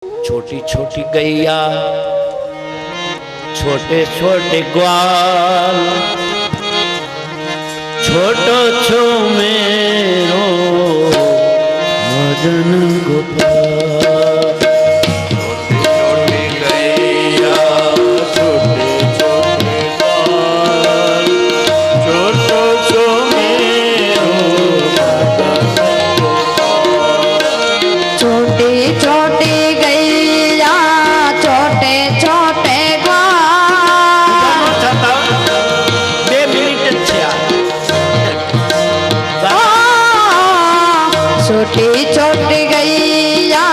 छोटी छोटी गैया छोटे छोटे ग्वाल छोटो छो मेरो मदन गोपाल। छोटी छोटी गैया छोटे छोटे ग्वाल छोटो छो मेरो मदन गोपाल। छोटी छोटी गैया छोटे छोटे ग्वाल। 2 મિનિટ જ છે छोटी छोटी गैया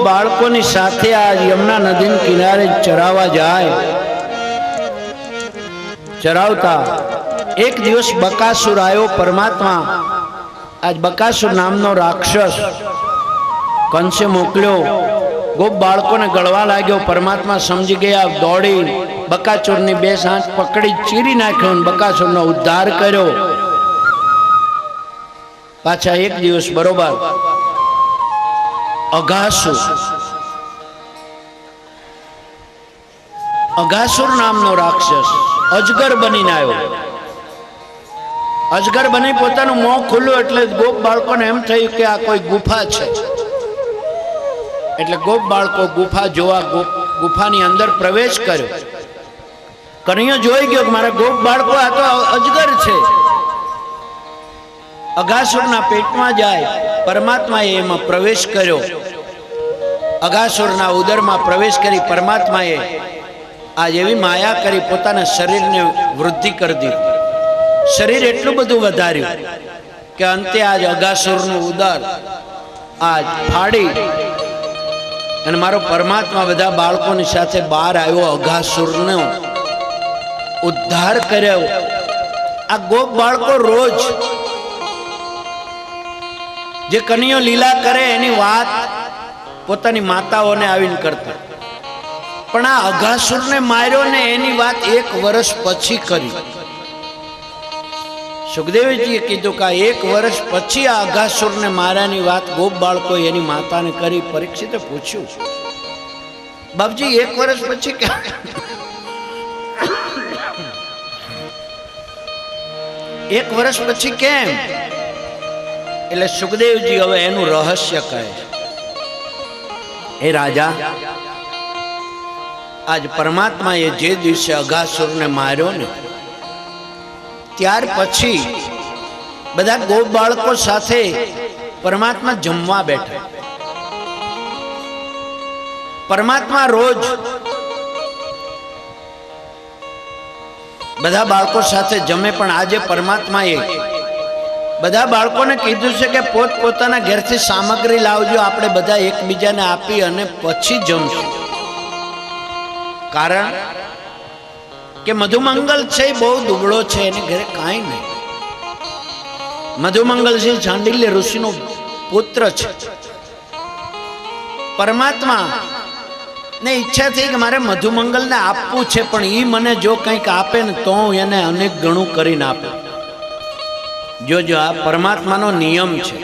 બાળકોની સાથે આ યમુના નદીના કિનારે ચરાવવા જાય. ચરાવતા એક દિવસ બકાસુર આવ્યો. પરમાત્મા આજ બકાસુર નામનો રાક્ષસ કંસે મોકલ્યો. ગોપ બાળકોને ગળવા લાગ્યો. પરમાત્મા સમજી ગયા, દોડી બકાસુરની બે સાંજ પકડી ચીરી નાખ્યો અને બકાસુરનો ઉદ્ધાર કર્યો. પાછા એક દિવસ બરોબર અઘાસુર નામનો રાક્ષસ અજગર બનીને આવ્યો. અજગર બની પોતાનું મોં ખુલ્લું એટલે ગોપ બાળકોને એમ થયું કે આ કોઈ ગુફા છે. એટલે ગોપ બાળકો ગુફા જોવા ગુફાની અંદર પ્રવેશ કર્યો. કનૈયો જોઈ ગયો કે મારા ગોપ બાળકો આ તો અજગર છે. અઘાસુરના પેટમાં જાય. પરમાત્માએ એમાં પ્રવેશ કર્યો. અઘાસુરના ઉદરમાં પ્રવેશ કરી પરમાત્માએ આજ એવી માયા કરી પોતાના શરીરને વૃદ્ધિ કરી દીધું. શરીર એટલું બધું વધાર્યું કે અંતે આજ અઘાસુરનું ઉદર આજ ફાડી અને મારો પરમાત્મા બધા બાળકોની સાથે બહાર આવ્યો. અઘાસુરનો ઉદ્ધાર કર્યો. આ ગોપ બાળકો રોજ જે કનૈયો લીલા કરે એની વાત પોતાની માતાઓને આવીને કરતા, પણ આ અઘાસુરને માર્યો ને એની વાત 1 વર્ષ પછી કરી. સુખદેવજીએ કીધું કે 1 વર્ષ પછી આ અઘાસુરને માર્યાની વાત ગોપ બાળકો એની માતાને કરી. પરીક્ષિતે પૂછ્યું, બાપજી 1 વર્ષ પછી કેમ? 1 વર્ષ પછી કેમ? એટલે સુખદેવજી હવે એનું રહસ્ય કહે છે. હે રાજા, આજ પરમાત્માએ જે દિવસે અઘાસુરને માર્યો ને ત્યાર પછી બધા ગોપ બાળકો સાથે પરમાત્મા જમવા બેઠા. પરમાત્મા રોજ બધા બાળકો સાથે જમે, પણ આજે પરમાત્માએ બધા બાળકોને કીધું છે કે પોતપોતાના ઘેરથી સામગ્રી લાવજો, આપણે બધા એકબીજાને આપી અને પછી જમશું. કારણ કે મધુમંગલ છે બહુ દુબળો છે, એને ઘરે કાંઈ નહીં. મધુમંગલ છે ચાંડિલ્ય ઋષિનો પુત્ર છે. પરમાત્મા ને ઈચ્છા થઈ કે મારે મધુમંગલને આપવું છે, પણ એ મને જો કંઈક આપે ને તો હું એને અનેક ગણું કરીને આપું. જોજો, આ પરમાત્માનો નિયમ છે.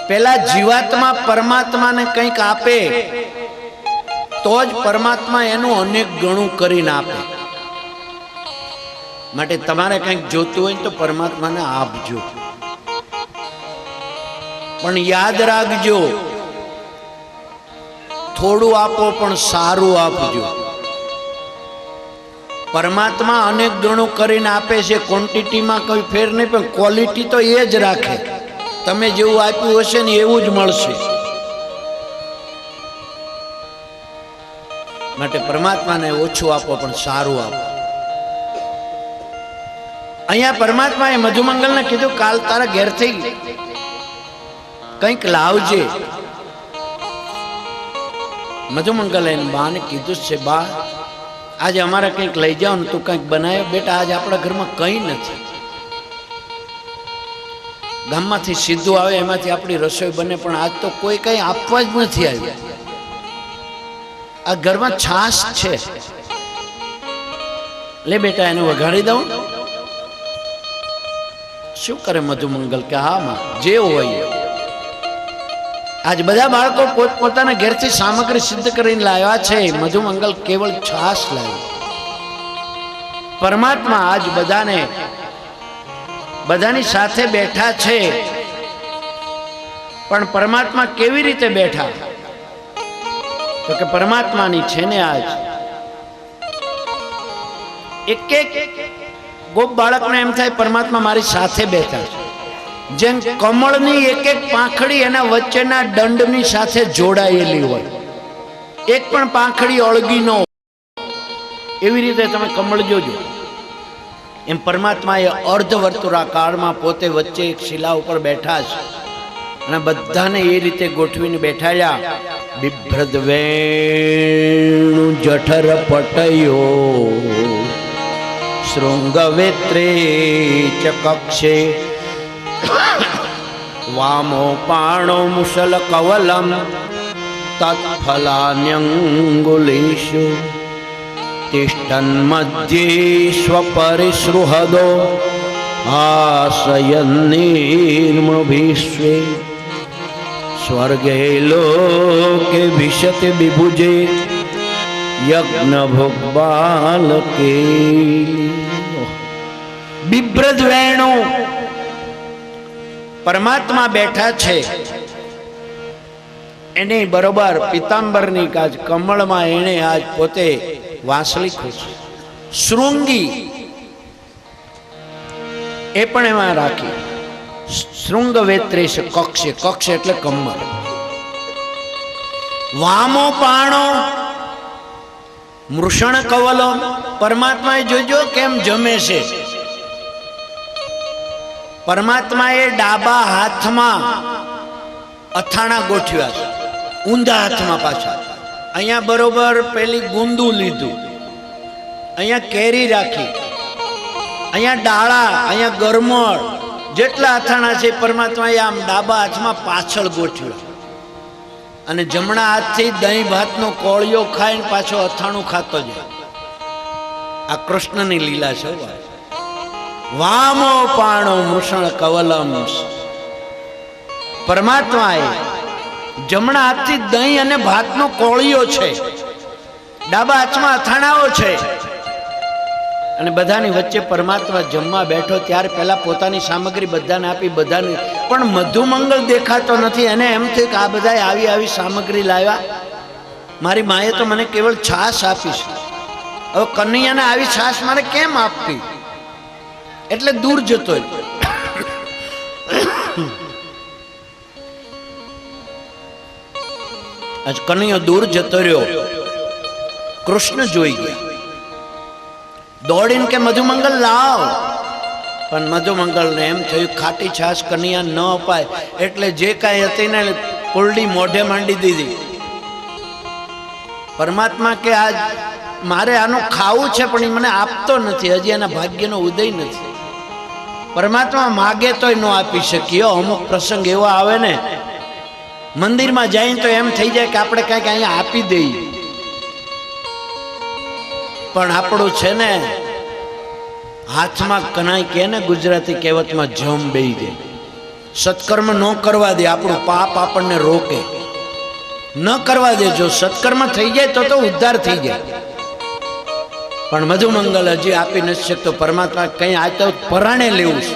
પેલા જીવાત્મા પરમાત્માને કંઈક આપે તો જ પરમાત્મા એનું અનેક ગણું કરીને આપે. માટે તમારે કંઈક જોતું હોય તો પરમાત્માને આપજો, પણ યાદ રાખજો થોડું આપો પણ સારું આપજો. પરમાત્મા અનેક ગણું કરીને આપે છે, ક્વોન્ટિટીમાં કોઈ ફેર નહીં, પણ ક્વોલિટી તો એ જ રાખે. તમે જેવું આપ્યું હશે ને એવું જ મળશે. માટે પરમાત્માને ઓછું આપો પણ સારું આપો. અહીંયા પરમાત્માએ મધુમંગલને કીધું કાલ તારા ઘેરથી કંઈક લાવજે. મધુમંગલે બાને કીધું છે, બા આજે અમારે કંઈક લઈ જાઓ ને, તું કંઈક બનાવ્યો. બેટા આજે આપણા ઘરમાં કંઈ નથી. ગામમાંથી સીધું આવે એમાંથી આપણી રસોઈ બને, પણ આજ તો કોઈ કંઈ આપવા જ નથી આવ્યું. આ ઘરમાં છાશ છે, લે બેટા એને વઘાડી દઉં. શું કરે મધુમંગલ કે હા માં જે હોય. આજ બધા બાળકો પોતપોતાના ઘેરથી સામગ્રી સિદ્ધ કરીને લાવ્યા છે. મધુમંગલ કેવળ છાશ લાવ્યો. પરમાત્મા આજ બધાની સાથે બેઠા છે, પણ પરમાત્મા કેવી રીતે બેઠા? તો કે પરમાત્માની છે ને આજ એક એક ગોપ બાળકને એમ થાય પરમાત્મા મારી સાથે બેઠા છે. જેમ કમળની એક એક પાંખડી એના વચ્ચેના દંડની સાથે જોડાયેલી હોય, એક પણ પાંખડી અળગી ન હોય. એવી રીતે તમે કમળ જોજો. એમ પરમાત્મા એ અર્ધવર્તુળાકારમાં પોતે વચ્ચે એક શિલા ઉપર બેઠા છે. અને બધાને એ રીતે ગોઠવીને બેઠાડ્યા. બિભ્રદ વેણુ જઠર પટયો શૃંગવેત્રે ચ કક્ષે વામો પાણો મુસલ કવલમ તત્ફલાન્યંગુલેષુ તિષ્ઠન મધ્યે સ્વપરિસૃહદો આશયન્નિર્મભીષ્વે સ્વર્ગે લોકે વિશતે વિભુજે યજ્ઞ ભોગબાલકે. બિભ્રદ વેણુ પરમાત્મા બેઠા છે, એને બરોબર પિતાંબરની કાજ કમળમાં એને આજ પોતે વાંસળી ખોસી. શૃંગી એ પણ એમાં રાખી. શૃંગ વેત્રેશ કક્ષે, કક્ષ એટલે કમળ. વામો પાણો મૃષણ કવલો. પરમાત્માએ જોજો કેમ જમે છે. પરમાત્માએ ડાબા હાથમાં અથાણા ગોઠવ્યા છે, ઊંધા હાથમાં પાછા. અહીંયા બરોબર પેલી ગુંદુ લીધું, અહીંયા કેરી રાખી, અહીંયા ડાળા, અહીંયા ગરમળ, જેટલા અથાણા છે પરમાત્માએ આમ ડાબા હાથમાં પાછળ ગોઠવ્યા. અને જમણા હાથથી દહીં ભાતનો કોળિયો ખાઈને પાછો અથાણું ખાતો જાય. આ કૃષ્ણની લીલા છે. વામો પાણો મૃષણ કવલમ. પરમાત્માએ જમણા હાથથી દહીં અને ભાતનો કોળિયો છે, ડાબા હાથમાં અથાણાઓ છે. અને બધાની વચ્ચે પરમાત્મા જમવા બેઠો ત્યારે પહેલા પોતાની સામગ્રી બધાને આપી, બધાને. પણ મધુમંગળ દેખાતો નથી. એને એમ થયું કે આ બધા આવી આવી સામગ્રી લાવ્યા, મારી માએ તો મને કેવળ છાશ આપી છે, હવે કનૈયાને આવી છાશ મારે કેમ આપવી? એટલે દૂર જતો. આજ કનૈયો દૂર જતો રહ્યો. કૃષ્ણ જોઈ ગયા, દોડીને કે મધુમંગલ લાવ. પણ મધુમંગલને એમ થયું ખાટી છાશ કનૈયા ન અપાય, એટલે જે કાંઈ હતી ને કુલડી મોઢે માંડી દીધી. પરમાત્મા કે આજ મારે આનું ખાવું છે પણ એ મને આપતો નથી, હજી એના ભાગ્યનો ઉદય નથી. પરમાત્મા માગે તોય ન આપી શક્યો. અમુક પ્રસંગ એવા આવે ને, મંદિરમાં જઈને તો એમ થઈ જાય કે આપણે કંઈક અહીંયા આપી દઈએ, પણ આપણું છે ને હાથમાં કનાઈ કે ને ગુજરાતી કહેવતમાં જમ બેહી દે. સત્કર્મ ન કરવા દે, આપણું પાપ આપણને રોકે. ન કરવા દે. જો સત્કર્મ થઈ જાય તો ઉદ્ધાર થઈ જાય. પણ મધુમંગલ હજી આપી નથી શકતો. પરમાત્મા કઈ આ તો પરાણે લેવું છે.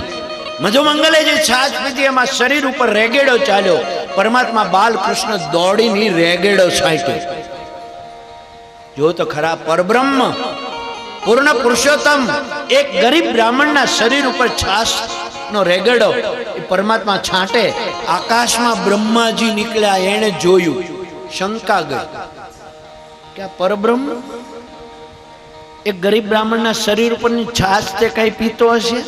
મધુમંગલે જે છાશ પીધી એમાં શરીર ઉપર રેગેડો ચાલ્યો. પરમાત્મા બાલકૃષ્ણ દોડીને રેગેડો છાંટ્યો. જો તો ખરા પરબ્રહ્મ પૂર્ણ પુરુષોત્તમ એક ગરીબ બ્રાહ્મણના શરીર ઉપર છાશ નો રેગડો એ પરમાત્મા છાંટે. આકાશમાં બ્રહ્માજી નીકળ્યા, એને જોયું, શંકા ગઈ કે આ પરબ્રહ્મ એક ગરીબ બ્રાહ્મણના શરીર ઉપરની છાશ તે કઈ પીતો હશે?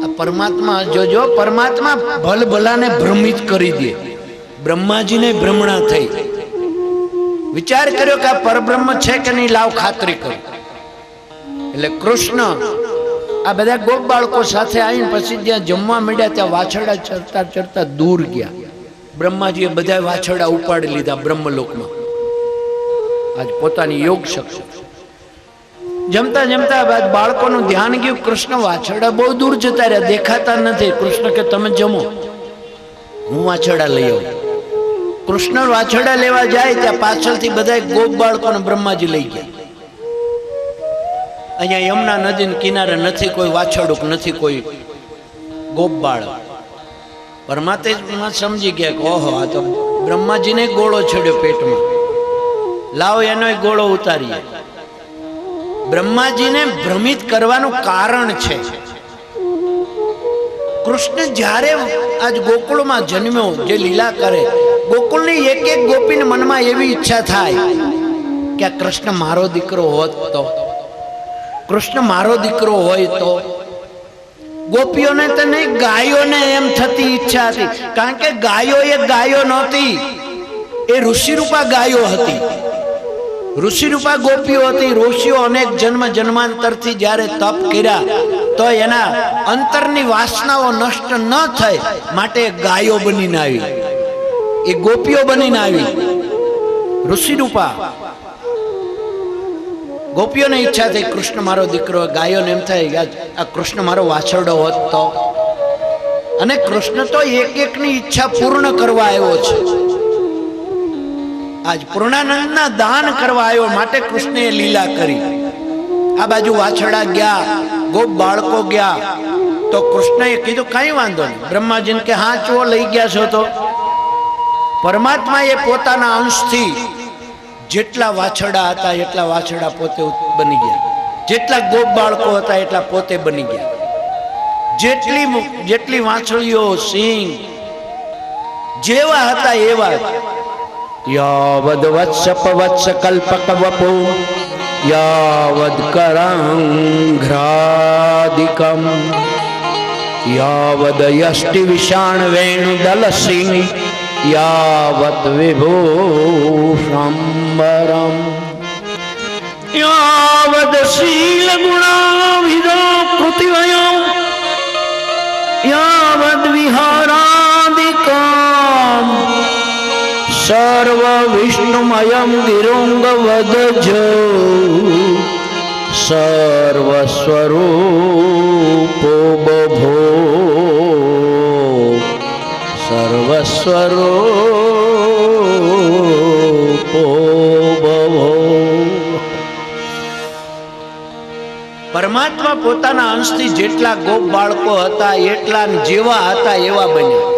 આ પરમાત્મા જોજો, પરમાત્મા ભલભલાને ભ્રમિત કરી દે. બ્રહ્માજીને ભ્રમણા થઈ. વિચાર કર્યો કે આ પરબ્રહ્મ છે કે નહીં, લાવ ખાતરી કરો. એટલે કૃષ્ણ આ બધા ગોપ બાળકો સાથે આવીને પછી જ્યાં જમવા માંડ્યા ત્યાં વાછરડા ચરતા ચરતા દૂર ગયા. બ્રહ્માજીએ બધા વાછરડા ઉપાડી લીધા બ્રહ્મલોકમાં. આજ પોતાની યોગ શક્તિ. જમતા જમતા બાદ બાળકોનું ધ્યાન ગયું, કૃષ્ણ વાછરડા બહુ દૂર જતા રહ્યા, દેખાતા નથી. કૃષ્ણ કે તમે જમો, હું વાછરડા લઈ આવું. કૃષ્ણ વાછરડા લેવા જાય ત્યાં પાછળથી બધા ગોપ બાળકોને બ્રહ્માજી લઈ ગયા. અહીંયા યમુના નદીના કિનારે નથી કોઈ વાછરડું, નથી કોઈ ગોપ બાળક. પરમાત્મા સમજી ગયા કે ઓહો, આ તો બ્રહ્માજીને ગોળો છેડ્યો પેટમાં, લાવો એનો ગોળો ઉતારીએ. બ્રહ્માજીને ભ્રમિત કરવાનું કારણ છે. કૃષ્ણ જ્યારે આજ ગોકુળમાં જન્મ્યો, જે લીલા કરે, ગોકુળની એક એક ગોપીને મનમાં એવી ઈચ્છા થાય કે આ કૃષ્ણ મારો દીકરો હોત તો, કૃષ્ણ મારો દીકરો હોય તો. ગોપીઓને તો નહીં, ગાયોને એમ થતી ઈચ્છા હતી, કારણ કે ગાયો એ ગાયો નહોતી, એ ઋષિરૂપા ગાયો હતી, ઋષિરૂપા ગોપીઓ હતી. ઋષિઓ અનેક જન્મ જન્માંતરથી જ્યારે તપ કર્યા તો એના અંતરની વાસનાઓ નષ્ટ ન થાય માટે ગાયો બનીને આવી, એ ગોપીઓ બનીને આવી ઋષિરૂપા. ગોપીઓને ઈચ્છા થઈ કૃષ્ણ મારો દીકરો, ગાયોને એમ થાય આ કૃષ્ણ મારો વાછરડો હોત તો. અને કૃષ્ણ તો એક એકની ઈચ્છા પૂર્ણ કરવા આવ્યો છે. આજ પૂર્ણાનંદના દાન કરવા આવ્યો માટે કૃષ્ણએ લીલા કરી. આ બાજુ વાછરડા ગયા, ગોપ બાળકો ગયા, તો કૃષ્ણએ કીધું કઈ વાંધો નહીં. બ્રહ્માજીને કે હા ચો લઈ ગયા છો તો પરમાત્માએ પોતાના અંશથી જેટલા વાછરડા હતા એટલા વાછરડા પોતે બની ગયા, જેટલા ગોપ બાળકો હતા એટલા પોતે બની ગયા, જેટલી વાછળીઓ સિંહ જેવા હતા એવા. યાવદ વત્સ પવત્સ કલ્પક વપો યાવદ કરાંઘ્રાદિકમ યાવદ યષ્ટિ વિષાણ વેણુ દલ સિંહ યાવત વિભૂષંબરમ યાવદ શીલ ગુણાવિદો કૃતિવયો યાવદ વિહારાદિકમ સર્વ વિષ્ણુમયમ ગિરુંગ વદજ સર્વ સ્વરૂપો બભો સર્વસ્વરૂપો બભો. પરમાત્મા પોતાના અંશથી જેટલા ગોપ બાળકો હતા એટલા જેવા હતા એવા બન્યા,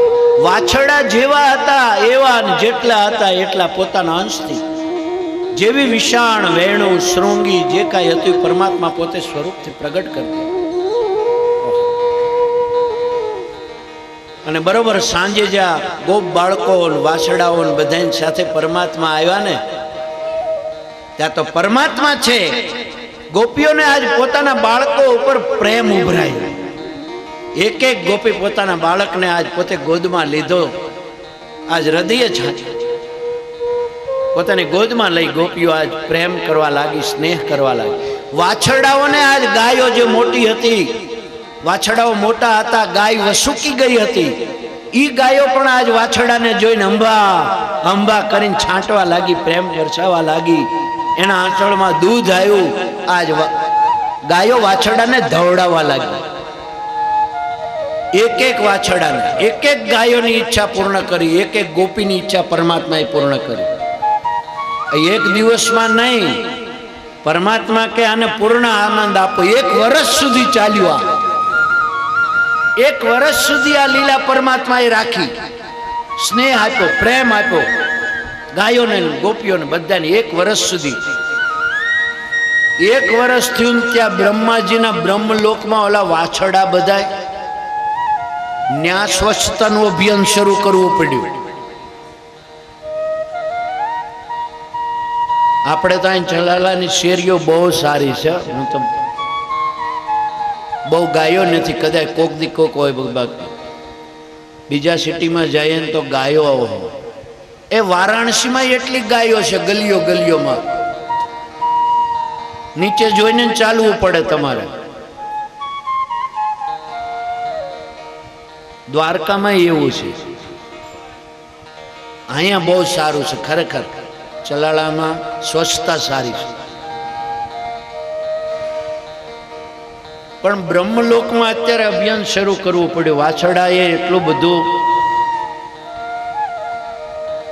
વાછરડા જેવા હતા એવા જેટલા હતા એટલા પોતાના અંશથી જેવી વિષાણ વેણુ શૃંગી જે કાંઈ હતું પરમાત્મા પોતે સ્વરૂપથી પ્રગટ કરી દે. અને બરોબર સાંજે જ્યાં ગોપ બાળકો વાછરડાઓ બધાની સાથે પરમાત્મા આવ્યા ને ત્યાં તો પરમાત્મા છે. ગોપીઓને આજ પોતાના બાળકો ઉપર પ્રેમ ઉભરાયો. એક એક ગોપી પોતાના બાળકને આજ પોતે ગોદમાં લીધો, આજ હૃદય છાતી પોતાની ગોદમાં લઈ ગોપીઓ આજ પ્રેમ કરવા લાગી, સ્નેહ કરવા લાગી. વાછરડાઓને આજ ગાયો જે મોટી હતી, વાછરડાઓ મોટા હતા, ગાય વસુકી ગઈ હતી, ઈ ગાયો પણ આજ વાછરડાને જોઈને અંબા અંબા કરીને છાંટવા લાગી, પ્રેમ વરસાવવા લાગી. એના આંચળમાં દૂધ આવ્યું, આજ ગાયો વાછરડાને ધવડાવવા લાગી. એક એક વાછરડાને, એક એક ગાયોની ઈચ્છા પૂર્ણ કરી, એક એક ગોપીની ઈચ્છા પરમાત્માએ પૂર્ણ કરી. એક દિવસમાં નહીં, પરમાત્મા કે આને પૂર્ણ આનંદ આપો. 1 વર્ષ સુધી ચાલ્યું. આ 1 વર્ષ સુધી આ લીલા પરમાત્માએ રાખી, સ્નેહ આપ્યો, પ્રેમ આપ્યો ગાયોને ગોપીઓને બધાને. 1 વર્ષ સુધી, 1 વર્ષ થયું ત્યાં બ્રહ્માજીના બ્રહ્મલોકમાં ઓલા વાછરડા બધા ન્યા સ્વચ્છતાનું અભિયાન શરૂ કરવું પડ્યું. આપણે તો અહીં ચલાલાની શેરીઓ બહુ સારી છે. હું તો બહુ ગાયો નથી, કદાચ કોક દી કોક હોય. બીજા સિટીમાં જઈએ ને તો ગાયો હોય. એ વારાણસીમાં એટલી ગાયો છે, ગલીઓ ગલીઓમાં. નીચે જોઈને ચાલવું પડે તમારે. દ્વારકામાં એવું છે. અહીંયા બહુ સારું છે ખરેખર. ચલાળામાં સ્વચ્છતા સારી છે, પણ બ્રહ્મલોકમાં અત્યારે અભિયાન શરૂ કરવું પડ્યું. વાછરડાએ એટલું બધું,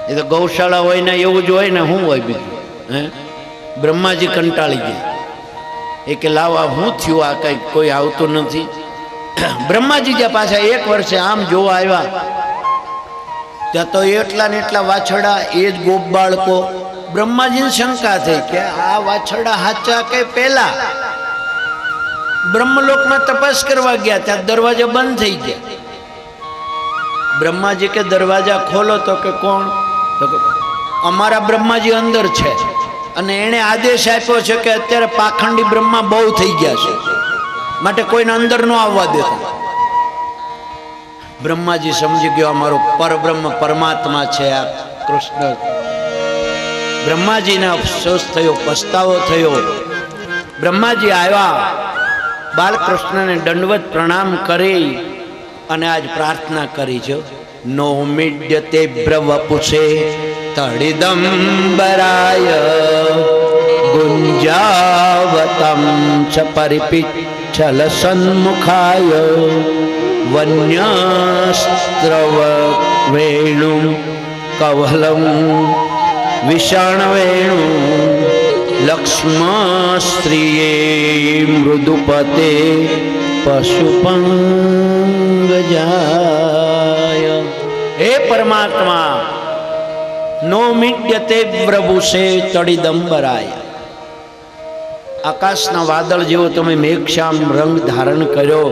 એ તો ગૌશાળા હોય ને એવું જ હોય ને, શું હોય બીજું? હે, બ્રહ્માજી કંટાળી ગયા. એ કે લાવા શું થયું, આ કઈ કોઈ આવતું નથી. બ્રહ્માજી જ્યાં પાછા 1 વર્ષે આમ જોવા આવ્યા ત્યાં તો એટલા ને એટલા વાછરડા, એ જ ગોપ બાળકો. બ્રહ્માજીને શંકા થઈ કે આ વાછરડા હાચા કે પેલા. બ્રહ્મલોકમાં તપાસ કરવા ગયા ત્યાં દરવાજા બંધ થઈ ગયા. બ્રહ્માજી કે દરવાજા ખોલો. તો કે કોણ? તો કે અમારા બ્રહ્માજી અંદર છે, અને એણે આદેશ આપ્યો છે કે અત્યારે પાખંડી બ્રહ્મા બહુ થઈ ગયા છે, માટે કોઈને અંદર ન આવવા દેતા. બ્રહ્માજી સમજી ગયો અમારો પરબ્રહ્મ પરમાત્મા છે આ કૃષ્ણ. બ્રહ્માજીને અફસોસ થયો, પસ્તાવો થયો. બ્રહ્માજી આવ્યા, બાલકૃષ્ણને દંડવત પ્રણામ કરી અને આજ પ્રાર્થના કરી છે. નો મીડ્યતે બ્રવપુષે તડિદંબરાય ગુંજાવતમ ચ પરિપિચ્છલ સન્મુખાય વન્યસ્ત્રવ વેણુ કવલમ વિષાણ વેણુ લક્ષ્મસ્ત્રીએ મૃદુપતે પશુપંગજાય. હે પરમાત્મા, નો મીડ્યતે પ્રભુષે તડિદંબરાય. આકાશના વાદળ જેવો તમે મેઘશ્યામ રંગ ધારણ કર્યો,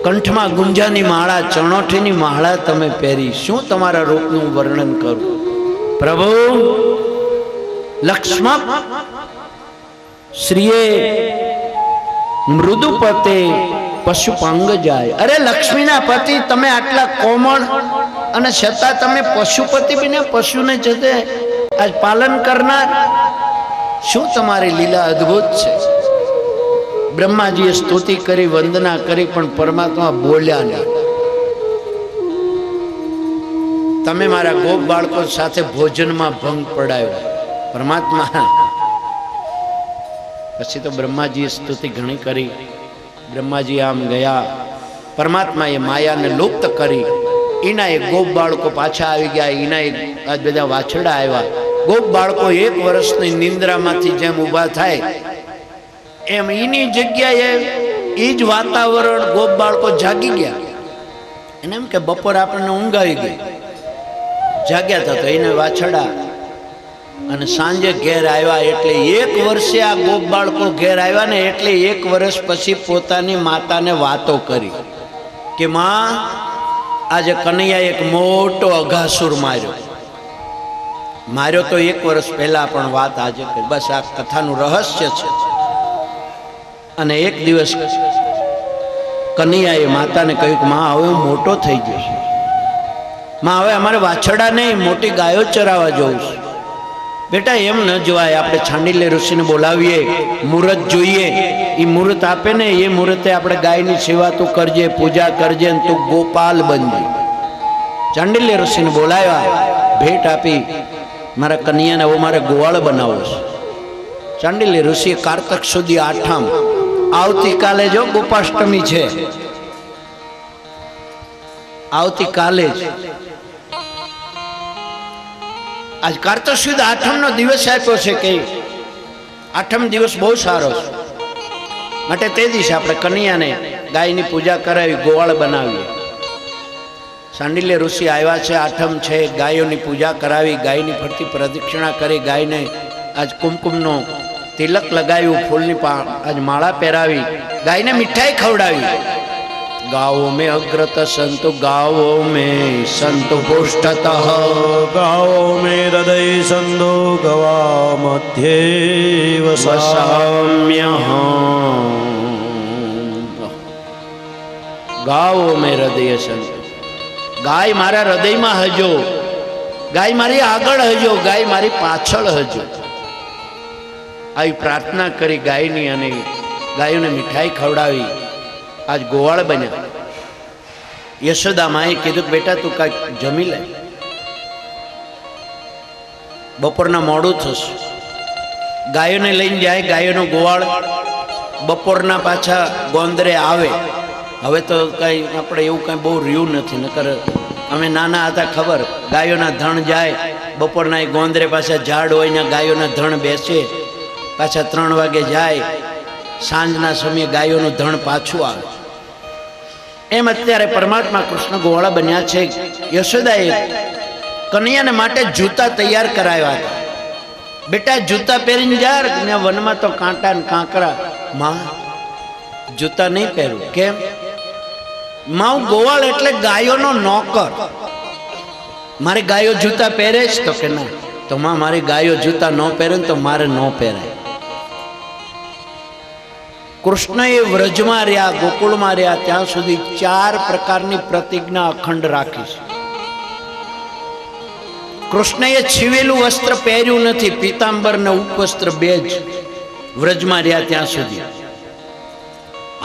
કંઠમાં ગુંજાની માળા, ચણોઠીની માળા તમે પહેરી. શું તમારા રૂપનું વર્ણન કરું પ્રભુ? લક્ષ્મણ શ્રીએ મૃદુપતે પશુપાંગ જાય. અરે લક્ષ્મીના પતિ તમે આટલા કોમળ અને છતાં તમે પશુપતિ બને, પશુને જતે આજ પાલન કરનાર. શું તમારી લીલા અદ્ભુત છે. બ્રહ્માજીએ સ્તુતિ કરી, વંદના કરી, પણ પરમાત્મા બોલ્યા નહીં. તમે મારા ગોપ બાળકો સાથે ભોજનમાં ભંગ પડાયો. પરમાત્મા પછી તો બ્રહ્માજીએ સ્તુતિ ઘણી કરી. બ્રહ્માજી આમ ગયા, પરમાત્માએ માયાને લુપ્ત કરી. એના એક ગોપ બાળકો પાછા આવી ગયા, એના એક આ બધા વાછડા આવ્યા. ગોપ બાળકો 1 વર્ષની નિંદ્રામાંથી જેમ ઊભા થાય એમ એની જગ્યાએ એ જ વાતાવરણ ગોપ બાળકો જાગી ગયા. એને એમ કે બપોર આપણને ઊંઘ આવી ગઈ, જાગ્યા હતા. તો એને વાછડા અને સાંજે ઘેર આવ્યા. એટલે 1 વર્ષે આ ગોપ બાળકો ઘેર આવ્યા ને એટલે 1 વર્ષ પછી પોતાની માતાને વાતો કરી કે માં, આજે કનૈયા એક મોટો અઘાસુર માર્યો તો 1 વર્ષ પહેલા, પણ વાત આજે કરી. બસ આ કથાનું રહસ્ય છે. અને એક દિવસ કનૈયાએ માતાને કહ્યું કે માં, હવે હું મોટો થઈ ગયો છું. માં, હવે અમારે વાછડા નહીં, મોટી ગાયો ચરાવવા જવું છે. બેટા એમ ન જોવાય, આપણે છાંડીલે ઋષિને બોલાવીએ, મુહૂર્ત જોઈએ. એ મુહૂર્ત આપે ને એ મુહૂર્તે આપણે ગાયની સેવા તું કરજે, પૂજા કરજે, ને તું ગોપાલ બનજે. ચાંડિલ્ય ઋષિને બોલાવ્યા, ભેટ આપી, મારા કન્યાને હવે મારે ગોવાળ બનાવવો છે. ચાંડિલ્ય ઋષિએ કારતક સુધી આઠમ, આવતીકાલે જો ગોપાષ્ટમી છે, આવતીકાલે જ આજ કારતક સુદ આઠમનો દિવસ આપ્યો છે કે આઠમ દિવસ બહુ સારો છે, માટે તે દિવસે આપણે કન્યાને ગાયની પૂજા કરાવી, ગોવાળ બનાવીએ. ચાંડિલ્ય ઋષિ આવ્યા છે, આઠમ છે, ગાયોની પૂજા કરાવી, ગાયની ફરતી પ્રદક્ષિણા કરી, ગાયને આજ કુમકુમનો તિલક લગાવ્યું, ફૂલની આજ માળા પહેરાવી, ગાયને મીઠાઈ ખવડાવી. गाओ में अग्रत संत गाओ में संत पुष्टत गाओ में हृदय संतो गवा मध्य वसाम्य. गाओ में हृदय संत, गाय मारा हृदय में हजो, गाय मारी आगळ हजो, गाय मारी पाछळ हजो. आई प्रार्थना करी गायनी अने गायोने मिठाई खवડાવી. आज गोवाळ बन्या. यशोदा माए कीधुं बेटा तू कांईक जमी ले, बपोरना मोडुं थशे. गायोने लईने जाए, गायोनो गोवाळ बपोरना पाछा गोंदरे आवे. हवे तो कांई आपणे एवुं कांई बहु रह्युं नथी, नकर अमे नाना हता खबर, गायोना धण जाए, बपोરના એ ગોંદરે પાછા ઝાડ હોય ને ગાયોના ધણ બેસે, પાછા 3 વાગે જાય, સાંજના સમયે ગાયોનું ધણ પાછું આવે. એમ અત્યારે પરમાત્મા કૃષ્ણ ગોવાળા બન્યા છે. યશોદાએ કનૈયાને માટે જૂતા તૈયાર કરાવ્યા હતા. બેટા જૂતા પહેરીને જા, ને વનમાં તો કાંટા ને કાંકરા. માં, જૂતા નહીં પહેરું. કેમ? માં, ગોવાળ એટલે ગાયોનો નોકર, મારી ગાયો જૂતા પહેરે જ? તો કે ના. તો માં, મારી ગાયો જૂતા ન પહેરે ને તો મારે ન પહેરાય. કૃષ્ણએ વ્રજમાં રહ્યા, ગોકુળમાં રહ્યા ત્યાં સુધી 4 પ્રકારની પ્રતિજ્ઞા અખંડ રાખી છે. કૃષ્ણએ છીવેલું વસ્ત્ર પહેર્યું નથી, પીતાંબર ને ઉપવસ્ત્ર 2 જ વ્રજમાં રહ્યા ત્યાં સુધી.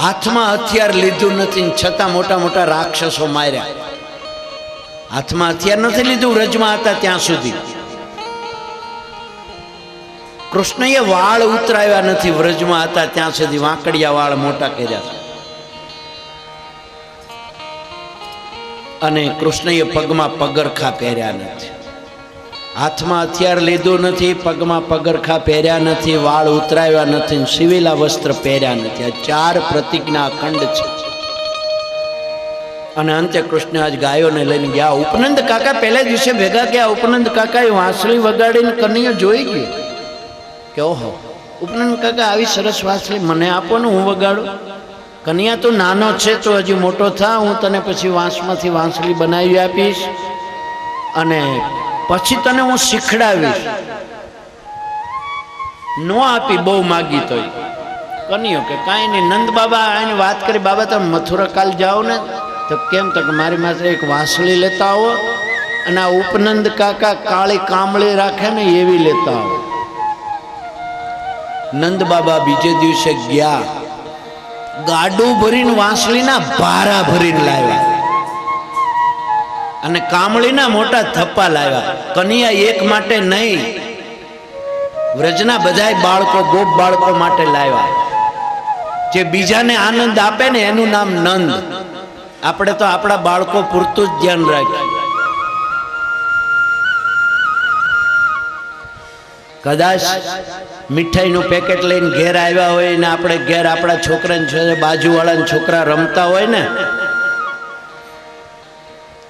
હાથમાં હથિયાર લીધું નથી, છતાં મોટા મોટા રાક્ષસો માર્યા. હાથમાં હથિયાર નથી લીધું વ્રજમાં હતા ત્યાં સુધી. કૃષ્ણએ વાળ ઉતરાવ્યા નથી વ્રજમાં હતા ત્યાં સુધી, વાંકડિયા વાળ મોટા કર્યા છે. અને કૃષ્ણએ પગમાં પગરખા પહેર્યા નથી, હાથમાં હથિયાર લીધું નથી, પગમાં પગરખા પહેર્યા નથી, વાળ ઉતરાવ્યા નથી, સીવેલા વસ્ત્ર પહેર્યા નથી. આ 4 પ્રતિજ્ઞા અખંડ છે. અને અંતે કૃષ્ણ આજ ગાયોને લઈને ગયા. ઉપનંદ કાકા પહેલા દિવસે ભેગા ગયા. ઉપનંદ કાકાએ વાંસળી વગાડીને કનૈયો જોઈ ગયો કે ઓહો, ઉપનંદ કાકા આવી સરસ વાંસળી મને આપો ને, હું વગાડું. કનૈયા તો નાનો છે, તો હજી મોટો થા, હું તને પછી વાંસમાંથી વાંસળી બનાવી આપીશ અને પછી તને હું શીખડાવીશ. નો આપી બહુ માગી તો કનૈયો કે કાંઈ નહીં. નંદ બાબા એને વાત કરી, બાબા તમે મથુરા કાલ જાઓ ને, તો કેમ? તો કે મારી માથે એક વાંસળી લેતા આવો અને આ ઉપનંદ કાકા કાળી કામળી રાખે ને એવી લેતા આવો. નંદ બાબા બીજે દિવસે ગયા, ગાડું ભરીને વાંસળીના ભારા ભરીને લાવ્યા અને કામળીના મોટા થપ્પા લાવ્યા. કનૈયા એક માટે નહીં, વ્રજના બધાય બાળકો, ગોપ બાળકો માટે લાવ્યા. જે બીજાને આનંદ આપે ને એનું નામ નંદ. આપણે તો આપણા બાળકો પૂરતું જ ધ્યાન રાખીએ. કદાચ મીઠાઈનું પેકેટ લઈને ઘેર આવ્યા હોય ને આપણે ઘેર આપણા છોકરાને બાજુવાળાના છોકરા રમતા હોય ને,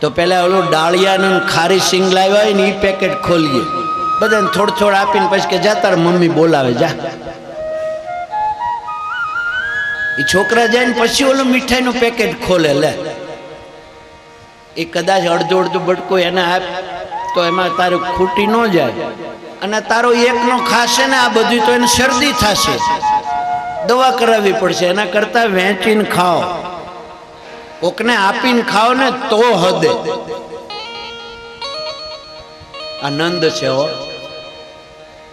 તો પેલા ઓલું ડાળિયાનું ખારી સિંગ લાવ્યા હોય ને એ પેકેટ ખોલીએ, બધાને થોડ આપીને પછી કે જા તાર મમ્મી બોલાવે જા. એ છોકરા જાય ને પછી ઓલું મીઠાઈનું પેકેટ ખોલે. લે, એ કદાચ અડધું બટકું એને આપ તો એમાં તારું ખૂટી ન જાય. અને તારો એકનો ખાશે ને આ બધું તો એને શરદી થશે, દવા કરાવવી પડશે. એના કરતા વહેંચીને ખાઓ, કોકને આપીને ખાઓ ને તો હદે. આનંદ છે હો.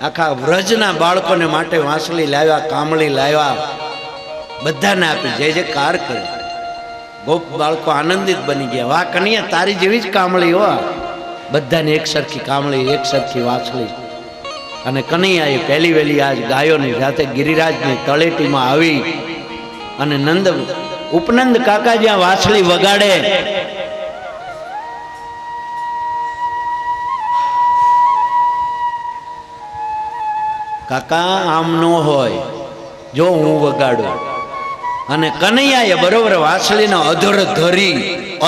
આખા વ્રજના બાળકોને માટે વાંસળી લાવ્યા, કામળી લાવ્યા, બધાને આપી જય જયકાર કરે. ગોપ બાળકો આનંદિત બની ગયા. વાહ કનૈયા, તારી જેવી જ કામળી હો. બધાને એક સરખી કામળી, એક સરખી વાંસળી. અને કનૈયાએ પહેલી વહેલી આજ ગાયોની સાથે ગિરિરાજની તળેટીમાં આવી અને નંદ ઉપનંદ કાકા જ્યાં વાંસળી વગાડે, કાકા આમ નો હોય, જો હું વગાડું. અને કનૈયાએ બરોબર વાંસળીનો અધર ધરી,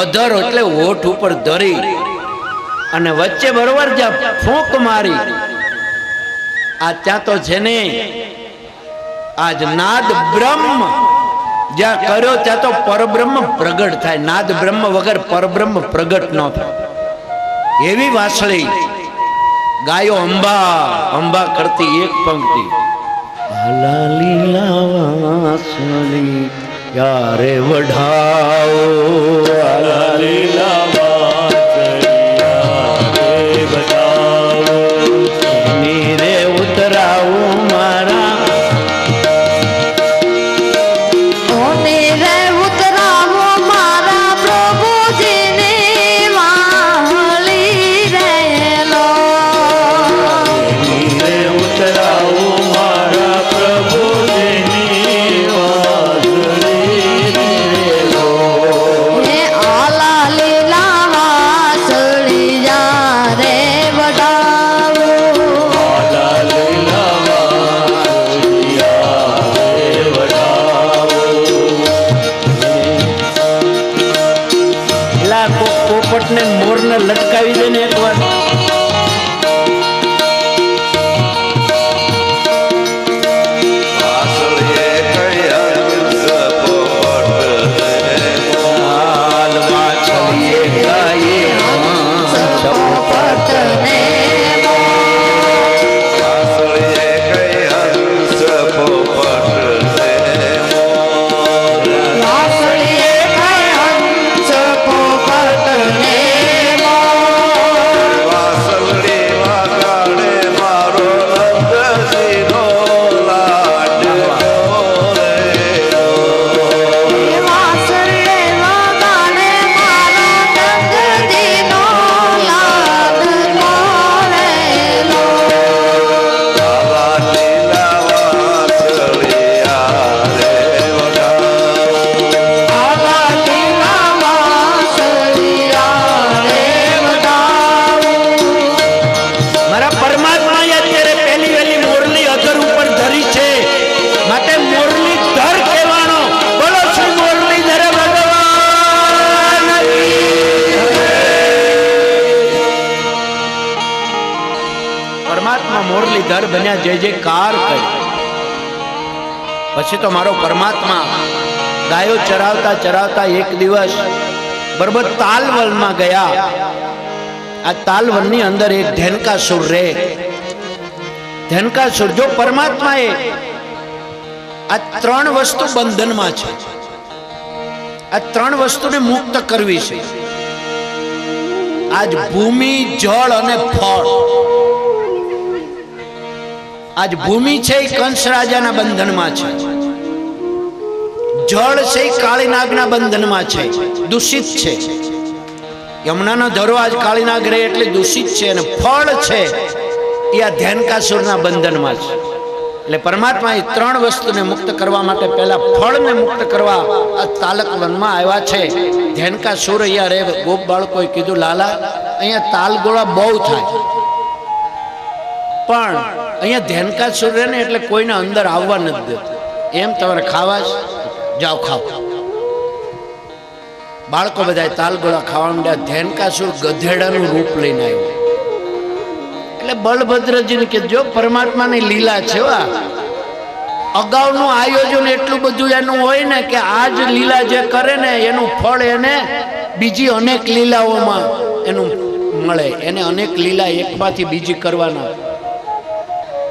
અધર એટલે હોઠ ઉપર ધરી અને વચ્ચે બરોબર જ્યાં ફૂંક મારી, આ ત્યાં તો છે ને આજ નાદ બ્રહ્મ જ્યાં કર્યો ત્યાં તો પરબ્રહ્મ પ્રગટ થાય. નાદ બ્રહ્મ વગર પરબ્રહ્મ પ્રગટ ન થાય. એવી વાંસળી ગાયો અંબા અંબા કરતી. એક પંક્તિ, આલા લીલા વાંસળી યારે વઢાઓ, આલા લીલા વાંસળી યારે વઢાઓ, નીરે ઉતરાવું મારા, નીરે ઉતરાવું મારા પ્રભુજીની વાહલી રહેલો, નીરે ઉતરાવું મારા પ્રભુજીની વાંસળી રેલો. હે આલા લીલા ધણિયા જય જયકાર કરી. પછી તો મારો પરમાત્મા ગાયો ચરાવતા ચરાવતા એક દિવસ બરોબર તાલવનમાં ગયા. આ તાલવનની અંદર એક ધેનકાસુર રહે. ધેનકાસુર, જો પરમાત્માએ આ ત્રણ વસ્તુ બંધનમાં છે, આ ત્રણ વસ્તુને મુક્ત કરવી છે. આજ ભૂમિ, જળ અને ફળ. આજ ભૂમિ છે એ કંસ રાજાના બંધનમાં છે, જળ છે એ કાળીનાગના બંધનમાં છે, દૂષિત છે. યમુનાનો ધરો આજ કાળીનાગ રહે એટલે દૂષિત છે. અને ફળ છે એ આ ધેનકાસુરના બંધનમાં છે. એટલે પરમાત્મા એ ત્રણ વસ્તુને મુક્ત કરવા માટે પહેલા ફળને મુક્ત કરવા આ તાલક વનમાં આવ્યા છે. ધેનકાસુર અહીંયા રે. ગોપ બાળકોએ કીધું, લાલા અહીંયા તાલગોળા બહુ થાય, પણ અહીંયા ધેનકાસુર રહે ને એટલે કોઈને અંદર આવવા નથી દેતું. એમ તમારે ખાવા જ જાઓ, ખાઓ. બાળકો બધા તાલગોળા ખાવા માંડ્યા. ધેનકાસુર ગધેડાનું રૂપ લઈને આવ્યો. એટલે બલભદ્રજીને કીધું, જો પરમાત્માની લીલા છે. અગાઉનું આયોજન એટલું બધું એનું હોય ને કે આજ લીલા જે કરે ને એનું ફળ એને બીજી અનેક લીલાઓમાં એનું મળે. એને અનેક લીલા એકમાંથી બીજી કરવાના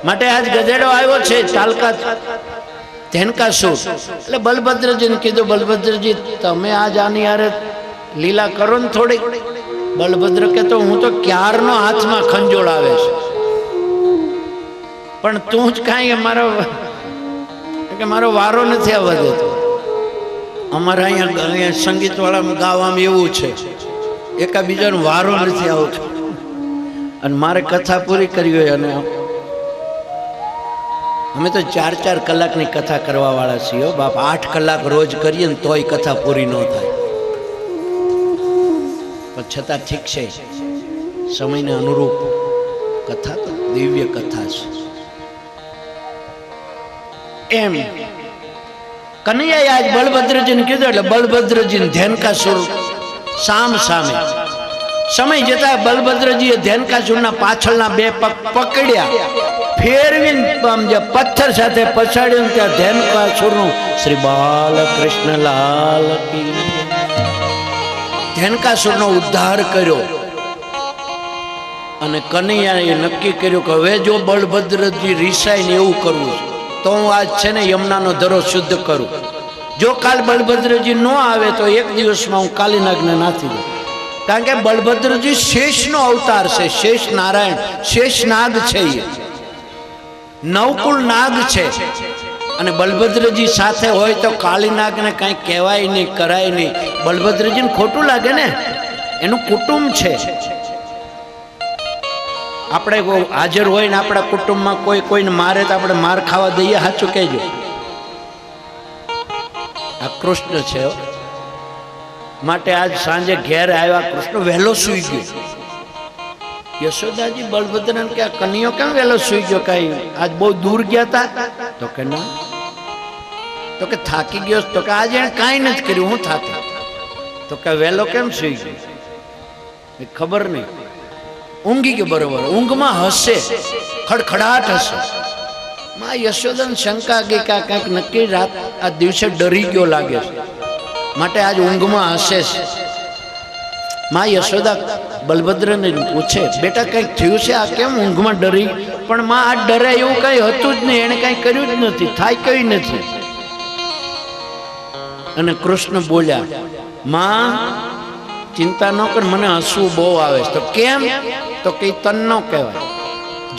માટે આજ ગધેડો આવ્યો છે, ચાલકા ધેનકાસુર. એટલે બલભદ્રજીને કીધું, બલભદ્રજી તમે આજ આની યારે લીલા કરો ને થોડી. બલભદ્ર કે તો હું તો ક્યારનો હાથમાં ખંજોળ આવે છે, પણ તું જ કાંઈ મારો વારો નથી આવવા દેતો. અમારે અહીંયા સંગીત વાળામાં ગાવામાં એવું છે, એકાબીજાનો વારો નથી આવતો. અને મારે કથા પૂરી કરવી હોય, અને અમે તો 4-4 કલાકની કથા કરવા વાળા છીએ બાપ. 8 કલાક રોજ કરીએ ને તોય કથા પૂરી ન થાય. પણ છતાં ઠીક છે, સમયને અનુરૂપ કથા તો દિવ્ય કથા છે. એમ કનૈયાએ આજ બલભદ્રજીને કીધું એટલે બલભદ્રજીને ધેનકાસુર સામ સામે. સમય જતા બલભદ્રજીએ ધેનકાસુરના પાછળના 2 પગ પકડ્યા, ફેરવીને જે પથ્થર સાથે પછાડ્યું. ત્યાં ધેનકાસુરનું શ્રી બાલકૃષ્ણ લાલ કી. ધેનકાસુરનો ઉદ્ધાર કર્યો. અને કનૈયાએ નક્કી કર્યું કે હવે જો બલભદ્રજી રિસાય ને એવું કરવું તો હું આજ છે ને યમુનાનો ધરો શુદ્ધ કરું. જો કાલ બલભદ્રજી ન આવે તો એક દિવસમાં હું કાલીનાગને નાથી દઉં. કારણ કે બલભદ્રજી શેષનો અવતાર છે, શેષ નારાયણ, શેષ નાગ છે, એ નવકુળ નાગ છે. અને બલભદ્રજી સાથે હોય તો કાળીનાગને કાંઈ કહેવાય નહીં, કરાય નહીં. બલભદ્રજીને ખોટું લાગે ને, એનું કુટુંબ છે. આપણે હાજર હોય ને આપણા કુટુંબમાં કોઈ કોઈને મારે તો આપણે માર ખાવા દઈએ? સાચું કહેજો. આ કૃષ્ણ છે. માટે આજ સાંજે ઘેર આવ્યા, કૃષ્ણ વહેલો સૂઈ ગયો. યશોદાજી બલભદ્રને કે આ કનૈયો કેમ વહેલો સૂઈ ગયો? કઈ આજ બહુ દૂર ગયા હતા? તો કે ના. તો કે થાકી ગયો? તો કે આજે એને કાંઈ નથી કર્યું, હું થાકી. તો કે વહેલો કેમ સૂઈ ગયો? ખબર નહીં. ઊંઘી ગયો બરોબર. ઊંઘમાં હશે, ખડખડાટ હશે. માં યશોદાને શંકા ગઈ કે કંઈક નક્કી રાત આ દિવસે ડરી ગયો લાગે છે, માટે આજ ઊંઘમાં હશે. માં યશોદા બલભદ્રને પૂછે, બેટા કંઈક થયું છે? આ કેમ ઊંઘમાં ડરી? પણ માં આ ડરે એવું કંઈ હતું જ નહીં, એને કંઈ કર્યું જ નથી, થાય કઈ નથી. અને કૃષ્ણ બોલ્યા, માં ચિંતા ન કર, મને હસવું બહુ આવે છે. તો કેમ? તો કે તન ન કહેવાય,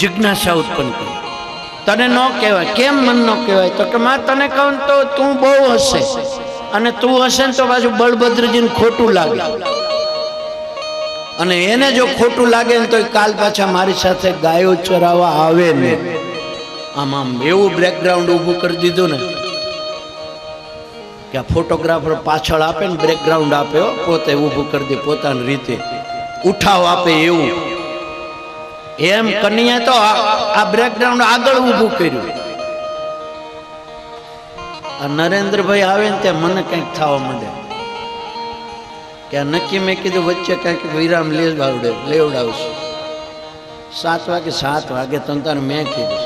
જિજ્ઞાસા ઉત્પન્ન કરે. તને ન કહેવાય. કેમ મન ન કહેવાય? તો કે માં તને કહું તો તું બહુ હસે, અને તું હશે ને તો પાછું બલભદ્રજીને ખોટું લાગે. અને એને જો ખોટું લાગે ને તો કાલ પાછા મારી સાથે ગાયો ચરાવવા આવે ને. આમ એવું બેકગ્રાઉન્ડ ઊભું કરી દીધું ને કે આ ફોટોગ્રાફર પાછળ આપે ને બેકગ્રાઉન્ડ આપે, પોતે ઊભું કરી દે પોતાની રીતે, ઉઠાવ આપે એવું. એમ કન્યા તો આ બેકગ્રાઉન્ડ આગળ ઊભું કર્યું. આ નરેન્દ્રભાઈ આવે ને ત્યાં મને કંઈક થવા માંડે કે આ નક્કી મેં કીધું વચ્ચે કંઈક વિરામ લેવડાવશે. 7 વાગે 7 વાગે તને મેં કીધું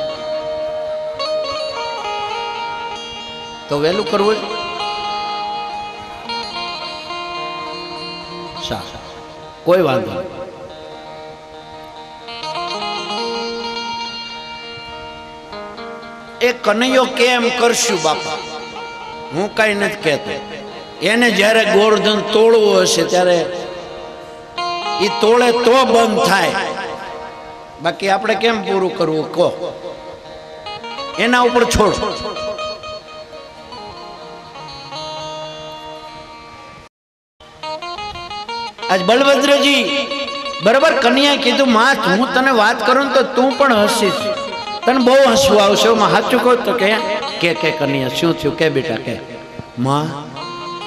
તો વહેલું કરવું સારું, કોઈ વાંધો નહીં. એ કનૈયો કેમ કરશું બાપા, હું કઈ નથી કહેતો. એને જ્યારે ગોવર્ધન તોડવું હશે ત્યારે એ તોડે તો બંધ થાય, બાકી આપણે કેમ પૂરું કરવું કહો, એના ઉપર છોડ. આજ બલભદ્રજી બરાબર કન્યાએ કીધું માં હું તને વાત કરું તો તું પણ હસીશ, તને બહુ હસવું આવશે. સાચું કહું તો કે કન્યા શું થયું કે બેટા કે માં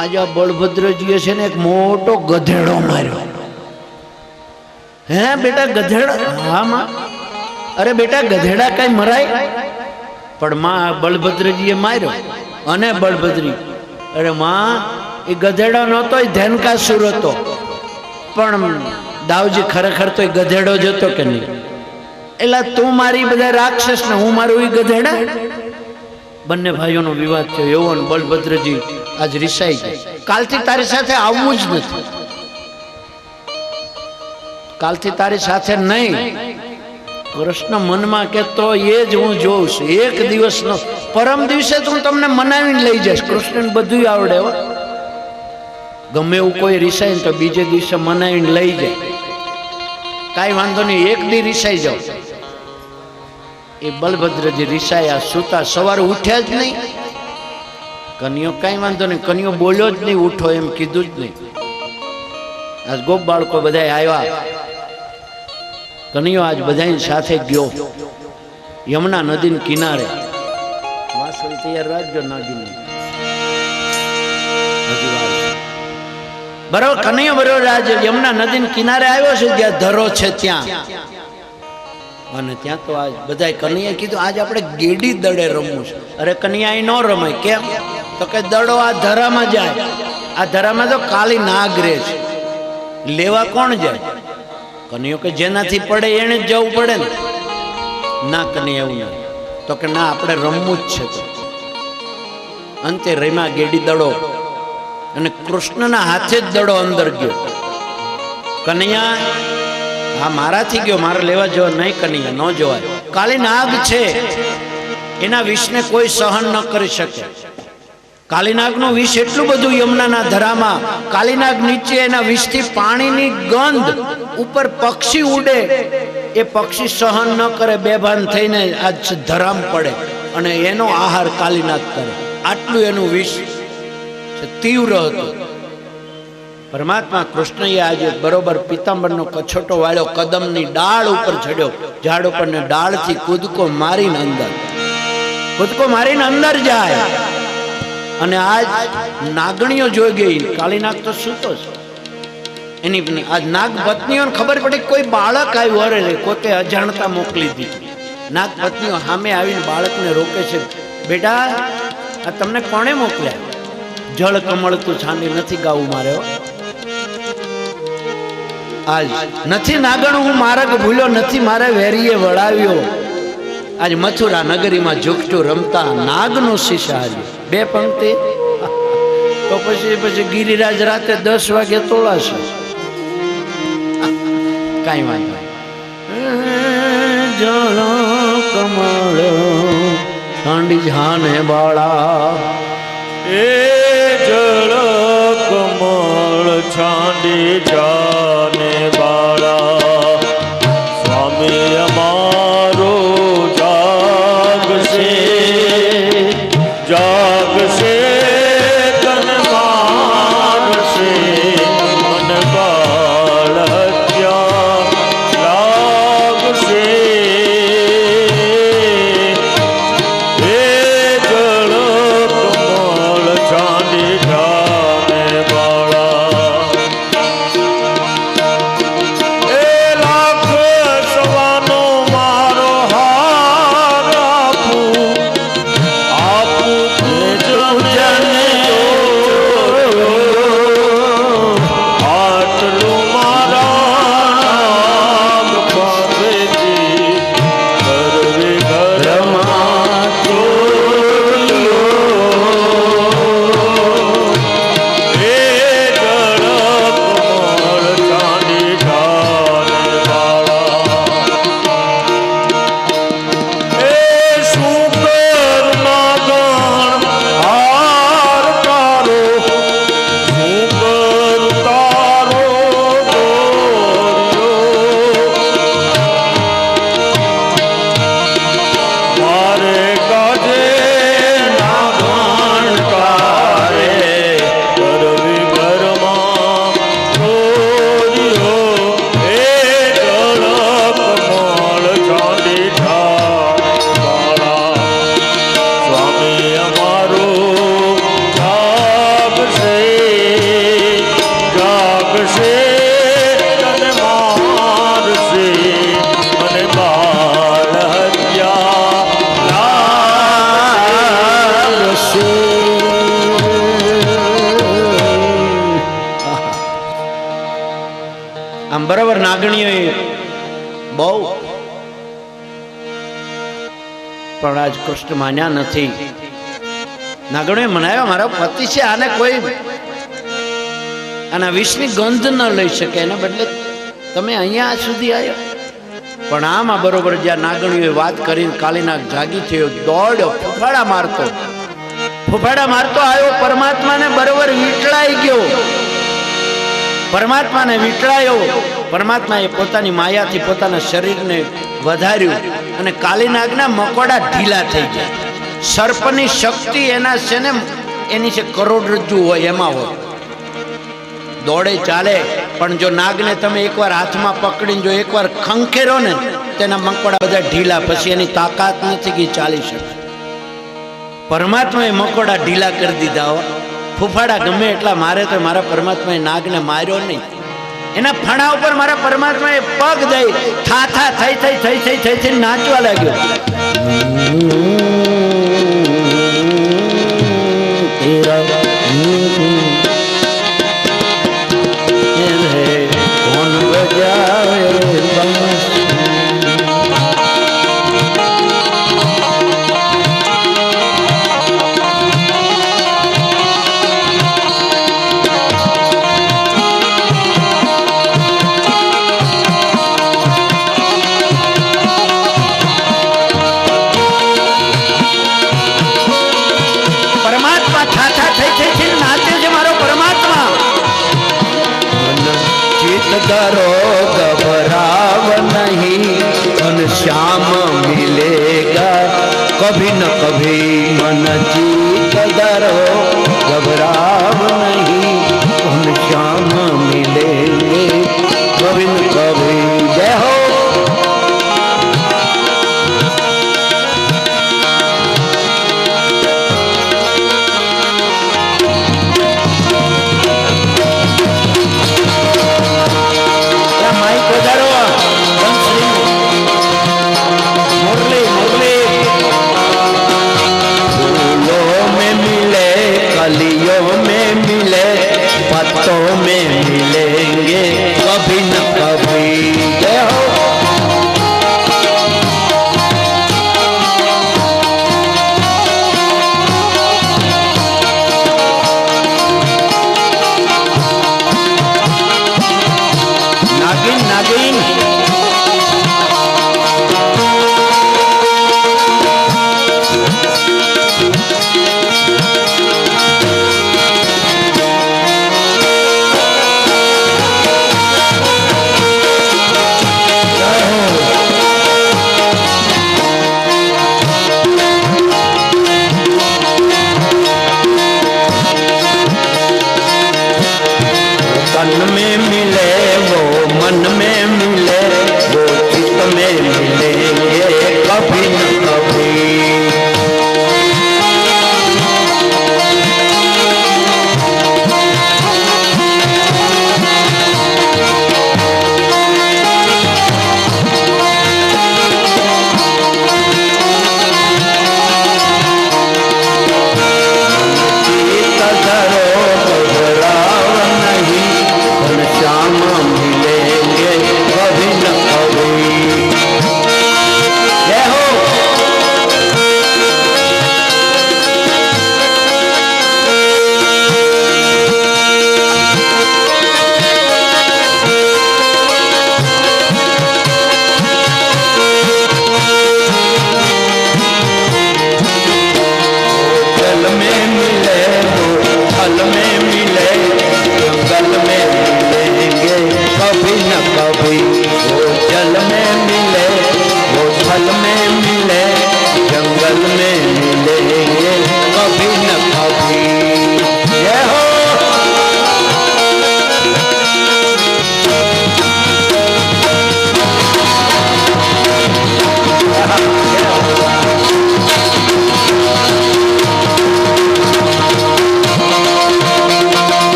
આજ આ બળભદ્રજીએ છે ને એક મોટો ગધેડો માર્યો. હે બેટા ગધેડો? હા માં. અરે બેટા ગધેડા કઈ મરાય? પણ માં બળભદ્રજીએ માર્યો. અને બળભદ્રી અરે માં એ ગધેડો નહોતો, એ ધનકાસુર હતો. પણ દાવજી ખરેખર તો એ ગધેડો જ હતો કે નહીં? એટલે તું મારી બધા રાક્ષસ ને હું મારું એ ગધેડા. બંને ભાઈઓનો વિવાદ થયો. એવો ને બળભદ્રજી આજ રિસાઈ ગયા. કાલથી તારી સાથે આવવું જ નથી, કાલથી તારી સાથે નહીં. કૃષ્ણ મનમાં કહેતો એ જ હું જોઉં છું. એક દિવસનો પરમ દિવસે તો હું તમને મનાવીને લઈ જઈશ. કૃષ્ણને બધું આવડે હો. ગમે એવું કોઈ રિસાય ને તો બીજે દિવસે મનાવીને લઈ જાય. કાંઈ વાંધો નહીં, એક દી રિસાઈ જાવ. એ બલભદ્રજી રિસાયા, સુતા, સવારે ઉઠ્યા જ નહીં. કન્યો કાંઈ વાંધો નહીં, કન્યો બોલ્યો જ નહીં, ઉઠો એમ કીધું જ નહીં. આજ ગોપ બાળકો બધા આવ્યા. કન્યો આજ બધાની સાથે ગયો યમુના નદીના કિનારે. વાસળી તૈયાર રાખજો નાગીને. બરોબર કન્યો બરોબર આજ યમુના નદીના કિનારે આવ્યો છે જ્યાં ધરો છે ત્યાં. અને ત્યાં તો આજ બધા કન્યાએ કીધું આજ આપણે ગેડી દડે રમવું છે. અરે કન્યા અહીં ન રમાય. કેમ? તો કે દડો આ ધરામાં જાય. આ ધરામાં તો કાલી નાગ રહે છે, લેવા કોણ જાય? કન્યો કે જેનાથી પડે એને જ જવું પડે ને. ના કન્યા એવું ના. તો કે ના આપણે રમવું જ છે. અંતે રમ્યા ગેડી દડો અને કૃષ્ણના હાથે જ દડો અંદર ગયો. કન્યા હા મારાથી ગયો, મારે લેવા જવા નહીં. કન્યા ન જોવાય, કાલી નાગ છે, એના વિષને કોઈ સહન ન કરી શકે. કાલીનાગનું વિષ એટલું બધું યમુનાના ધરામાં. કાલીનાગ નીચે એના વિષથી પાણીની ગંધ, ઉપર પક્ષી ઉડે, એ પક્ષી સહન ન કરે, બેભાન થઈને આ ધરામ પડે અને એનો આહાર કાલીનાગ કરે. આટલું એનું વિષ તીવ્ર હતું. પરમાત્મા કૃષ્ણએ આજે બરોબર પિતાંબરનો કછોટો વાળ્યો, કદમની ડાળ ઉપર ચડ્યો, ઝાડ ઉપર ને ડાળથી કૂદકો મારીને અંદર જાય. અને આજ નાગણીઓ જોઈ ગઈ. કાલીનાગ તો સૂતો છે. એની આજ નાગ પત્નીઓને ખબર પડી કોઈ બાળક આવ્યું. અરે પોતે અજાણતા મોકલી દીધી. નાગ પત્નીઓ સામે આવીને બાળકને રોકે છે. બેટા આ તમને કોણે મોકલ્યા? જળ કમળ તું છાંડી નથી ગાવું મારે. આજ નથી નાગણ હું માર્ગ ભૂલ્યો નથી, મારે વેરીએ વળાવ્યો. આજ મથુરા નગરીમાં ઝૂકટું રમતા નાગનો શિષ્ય હાર્યો. બે પંક્તિ તો પછી ગિરિરાજ રાતે 10 વાગે તોડાશે. કાંઈ વાંધો જળ કમળ ઠંડી જાને બાળા. એ જળ કમળ છાંડી જાને બાળા. સ્વામી અમારો જાગશે જાગશે, તન મારશે, મન બાળ હત્યા લાગશે. હે જળ કમળ છાંડી જાને બાળા. નાગણીઓએ બહુ, પણ આજ કૃષ્ણ માન્યા નથી. નાગણીએ મનાવ્યા મારા પતિ છે, આને કોઈ આના વિષની ગંધ ન લઈ શકે, એના બદલે તમે અહીંયા સુધી આવ્યા. પણ આમાં બરોબર જ્યાં નાગણીઓએ વાત કરીને કાલીનાગ જાગી થયો, દોડ્યો, ફૂફાડા મારતો આવ્યો પરમાત્માને, બરોબર વીંટળાઈ ગયો. પરમાત્માને વીંટળાયો. પરમાત્માએ પોતાની માયાથી પોતાના શરીરને વધાર્યું અને કાલીનાગના મકોડા ઢીલા થઈ ગયા. સર્પની શક્તિ એના છે ને, એની છે કરોડરજ્જુ હોય એમાં હોય, દોડે ચાલે. પણ જો નાગને તમે એકવાર હાથમાં પકડીને જો એકવાર ખંખેરો ને, તેના મકોડા બધા ઢીલા, પછી એની તાકાત નથી કે ચાલી શકે. પરમાત્માએ મકોડા ઢીલા કરી દીધા હો. ફૂફાડા ગમે એટલા મારે તો મારા પરમાત્માએ નાગને માર્યો નહીં. એના ફણા ઉપર મારા પરમાત્માએ પગ દઈ થાથા થઈ નાચવા લાગ્યો. કોણ બજાવે डरो घबराव नहीं, घनश्याम मिलेगा कभी न कभी. मन जीत डरो घबराव नहीं, घनश्याम मिलेंगे कभी न कभी. जय हो.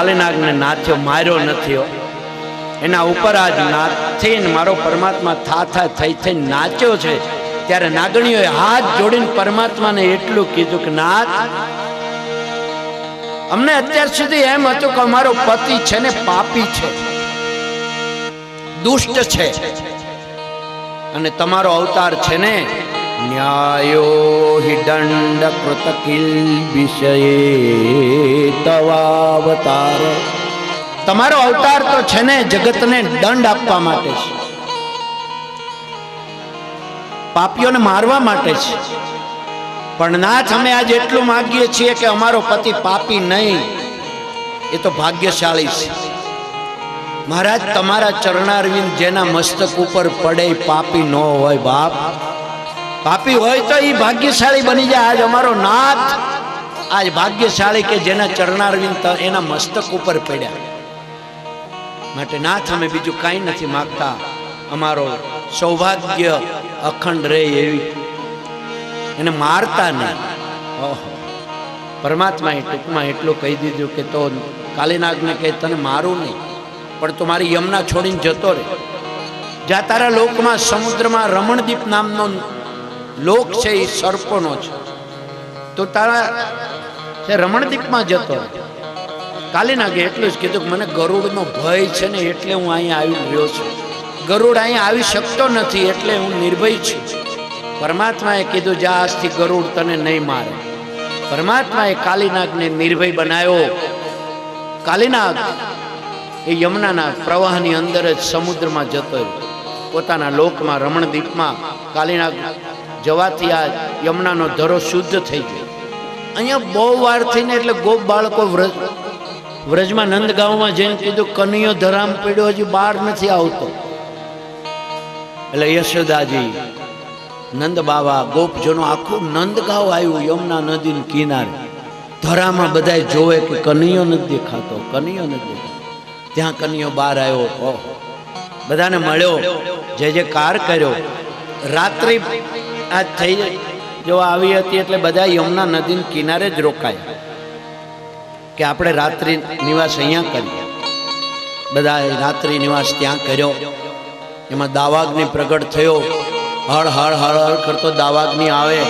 કાલીનાગને નાથ્યો, માર્યો નથી હો. એના ઉપર આજ નાથીને મારો પરમાત્મા થા થઈ નાચ્યો છે. ત્યારે નાગણીઓએ હાથ જોડીને પરમાત્માને એટલું કીધું કે નાથ, અમને અત્યાર સુધી એમ હતું કે અમારો પતિ છે ને પાપી છે, દુષ્ટ છે, અને તમારો અવતાર છે ને ન્યાયો હિ દંડ કૃત કિલ વિષયે તવાવતાર. તમારો અવતાર તો છે ને જગતને દંડ આપવા માટે છે, પાપીઓને મારવા માટે છે. પણ નાથ, અમે આજ એટલું માંગીએ છીએ કે અમારો પતિ પાપી નહીં, એ તો ભાગ્યશાળી છે. મહારાજ, તમારા ચરણારવિંદ જેના મસ્તક ઉપર પડે પાપી ન હોય બાપ. પાપી હોય તો એ ભાગ્યશાળી બની જાય. આજ અમારો નાથ આજ ભાગ્યશાળી કે જેના ચરણારવિંદ એના મસ્તક ઉપર પડ્યા. માટે નાથ, અમે બીજું કાંઈ નથી માગતા, અમારો સૌભાગ્ય અખંડ રહે એવી, એને મારતા નહીં. ઓહો, પરમાત્માએ ટૂંકમાં એટલું કહી દીધું કે તો કાલીનાગને કહે તને મારું નહીં, પણ તું મારી યમુના છોડીને જતો રહે. જ્યાં તારા લોકમાં સમુદ્રમાં રમણદીપ નામનો લોક છે, એ સર્પોનો છે, તો તારા રમણદીપમાં જતો રહે. કાલીનાગે એટલું જ કીધું કે મને ગરુડનો ભય છે ને એટલે હું અહીંયા આવી રહ્યો છું. ગરુડ અહીંયા આવી શકતો નથી એટલે હું નિર્ભય છું. પરમાત્માએ કીધું જા, આજથી ગરુડ તને નહીં મારે. પરમાત્માએ કાલીનાગને નિર્ભય બનાવ્યો. કાલીનાગ એ યમુનાના પ્રવાહની અંદર જ સમુદ્રમાં જતો રહ્યો. પોતાના લોકમાં રમણદીપમાં કાલીનાગ જવાથી આ યમુનાનો ધરો શુદ્ધ થઈ ગયો. અહીંયા બહુ વાર થઈને એટલે ગોપ બાળકો વ્રજમાં નંદગાંવમાં જઈને કીધું કનૈયો ધરામ પડ્યો, હજી બહાર નથી આવતો. એટલે યશોદાજી, નંદ બાવા, ગોપજનો આખું નંદગાંવ આવ્યું યમુના નદીના કિનારે. ધરામાં બધા જોવે કે કનૈયો નથી દેખાતો, કનૈયો નથી દેખાતો. ત્યાં કનૈયો બહાર આવ્યો. ઓહ, બધાને મળ્યો, જે જે કાર કર્યો. રાત્રિ આજ થઈ જોવા આવી હતી એટલે બધા યમુના નદીના કિનારે જ રોકાયા કે આપણે રાત્રિ નિવાસ અહીંયા કરીએ. બધા રાત્રિ નિવાસ ત્યાં કર્યો. એમાં દાવાગ્નિ પ્રગટ થયો. હળ હળ હળ હળ કરતો દાવાગ્નિ આવે.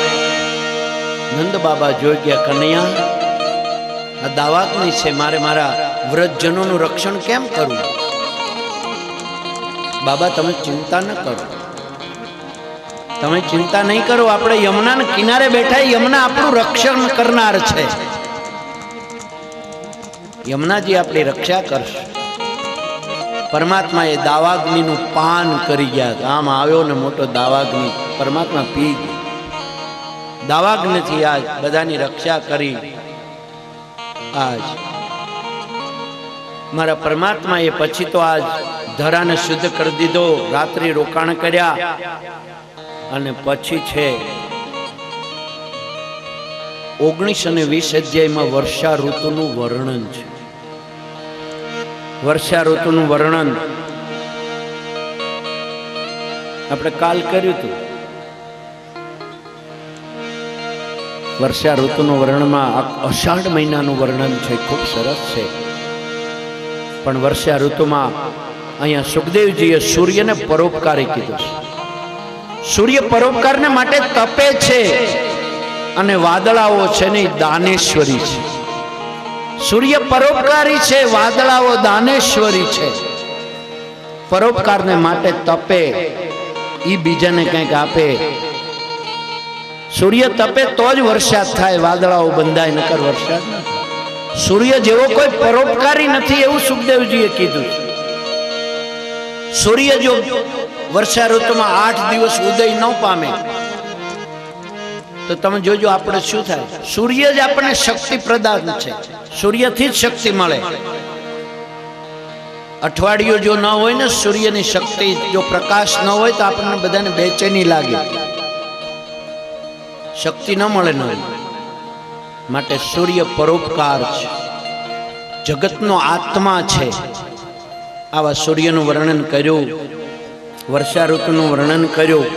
નંદ બાબા જોઈ ગયા, કનૈયા, આ દાવાગ્નિ છે, મારે મારા વ્રતજનોનું રક્ષણ કેમ કરવું? બાબા, તમે ચિંતા ન કરો, તમે ચિંતા નહીં કરો. આપણે યમુનાના કિનારે બેઠા, યમુના આપણું રક્ષણ કરનાર છે. યમુનાજી આપણી રક્ષા કરશે. પરમાત્માએ દાવાગ્નિનું પાન કરી ગયા. આમ આવ્યો ને મોટો દાવાગ્નિ, પરમાત્મા પી ગયા. દાવાગ્નિથી આજ બધાની રક્ષા કરી. આજ મારા પરમાત્માએ પછી તો આજ ધરાને શુદ્ધ કરી દીધો. રાત્રિ રોકાણ કર્યા અને પછી છે 19 અને 20 અધ્યાયમાં વર્ષા ઋતુનું વર્ણન છે. વર્ષા ઋતુનું વર્ણન આપણે કાલ કર્યું હતું. વર્ષા ઋતુનું વર્ણનમાં અષાઢ મહિનાનું વર્ણન છે, ખૂબ સરસ છે. પણ વર્ષા ઋતુમાં અહીંયા સુખદેવજીએ સૂર્યને પરોપકારી કીધું છે. સૂર્ય પરોપકારને માટે તપે છે અને વાદળાઓ છે ને દાનેશ્વરી છે. સૂર્ય પરોપકારી છે, વાદળાઓ દાનેશ્વરી છે. પરોપકારને માટે તપે, ઈ બીજાને કંઈક આપે. સૂર્ય તપે તો જ વરસાદ થાય, વાદળાઓ બંધાય, નકર વરસાદ ન થાય. સૂર્ય જેવો કોઈ પરોપકારી નથી એવું સુખદેવજીએ કીધું. સૂર્ય જો વર્ષા ઋતુમાં 8 દિવસ ઉદય ન પામે તો તમે જોજો આપણે શું થાય. સૂર્ય જ આપણને શક્તિ પ્રદાન છે, સૂર્યથી જ શક્તિ મળે. અઠવાડિયું જો ન હોય ને સૂર્યની શક્તિ, જો પ્રકાશ ન હોય તો આપણને બધાને બેચેની લાગે, શક્તિ ન મળે. ન માટે સૂર્ય પરોપકાર છે, જગતનો આત્મા છે. આવા સૂર્યનું વર્ણન કર્યું, વર્ષા ઋતુનું વર્ણન કર્યું.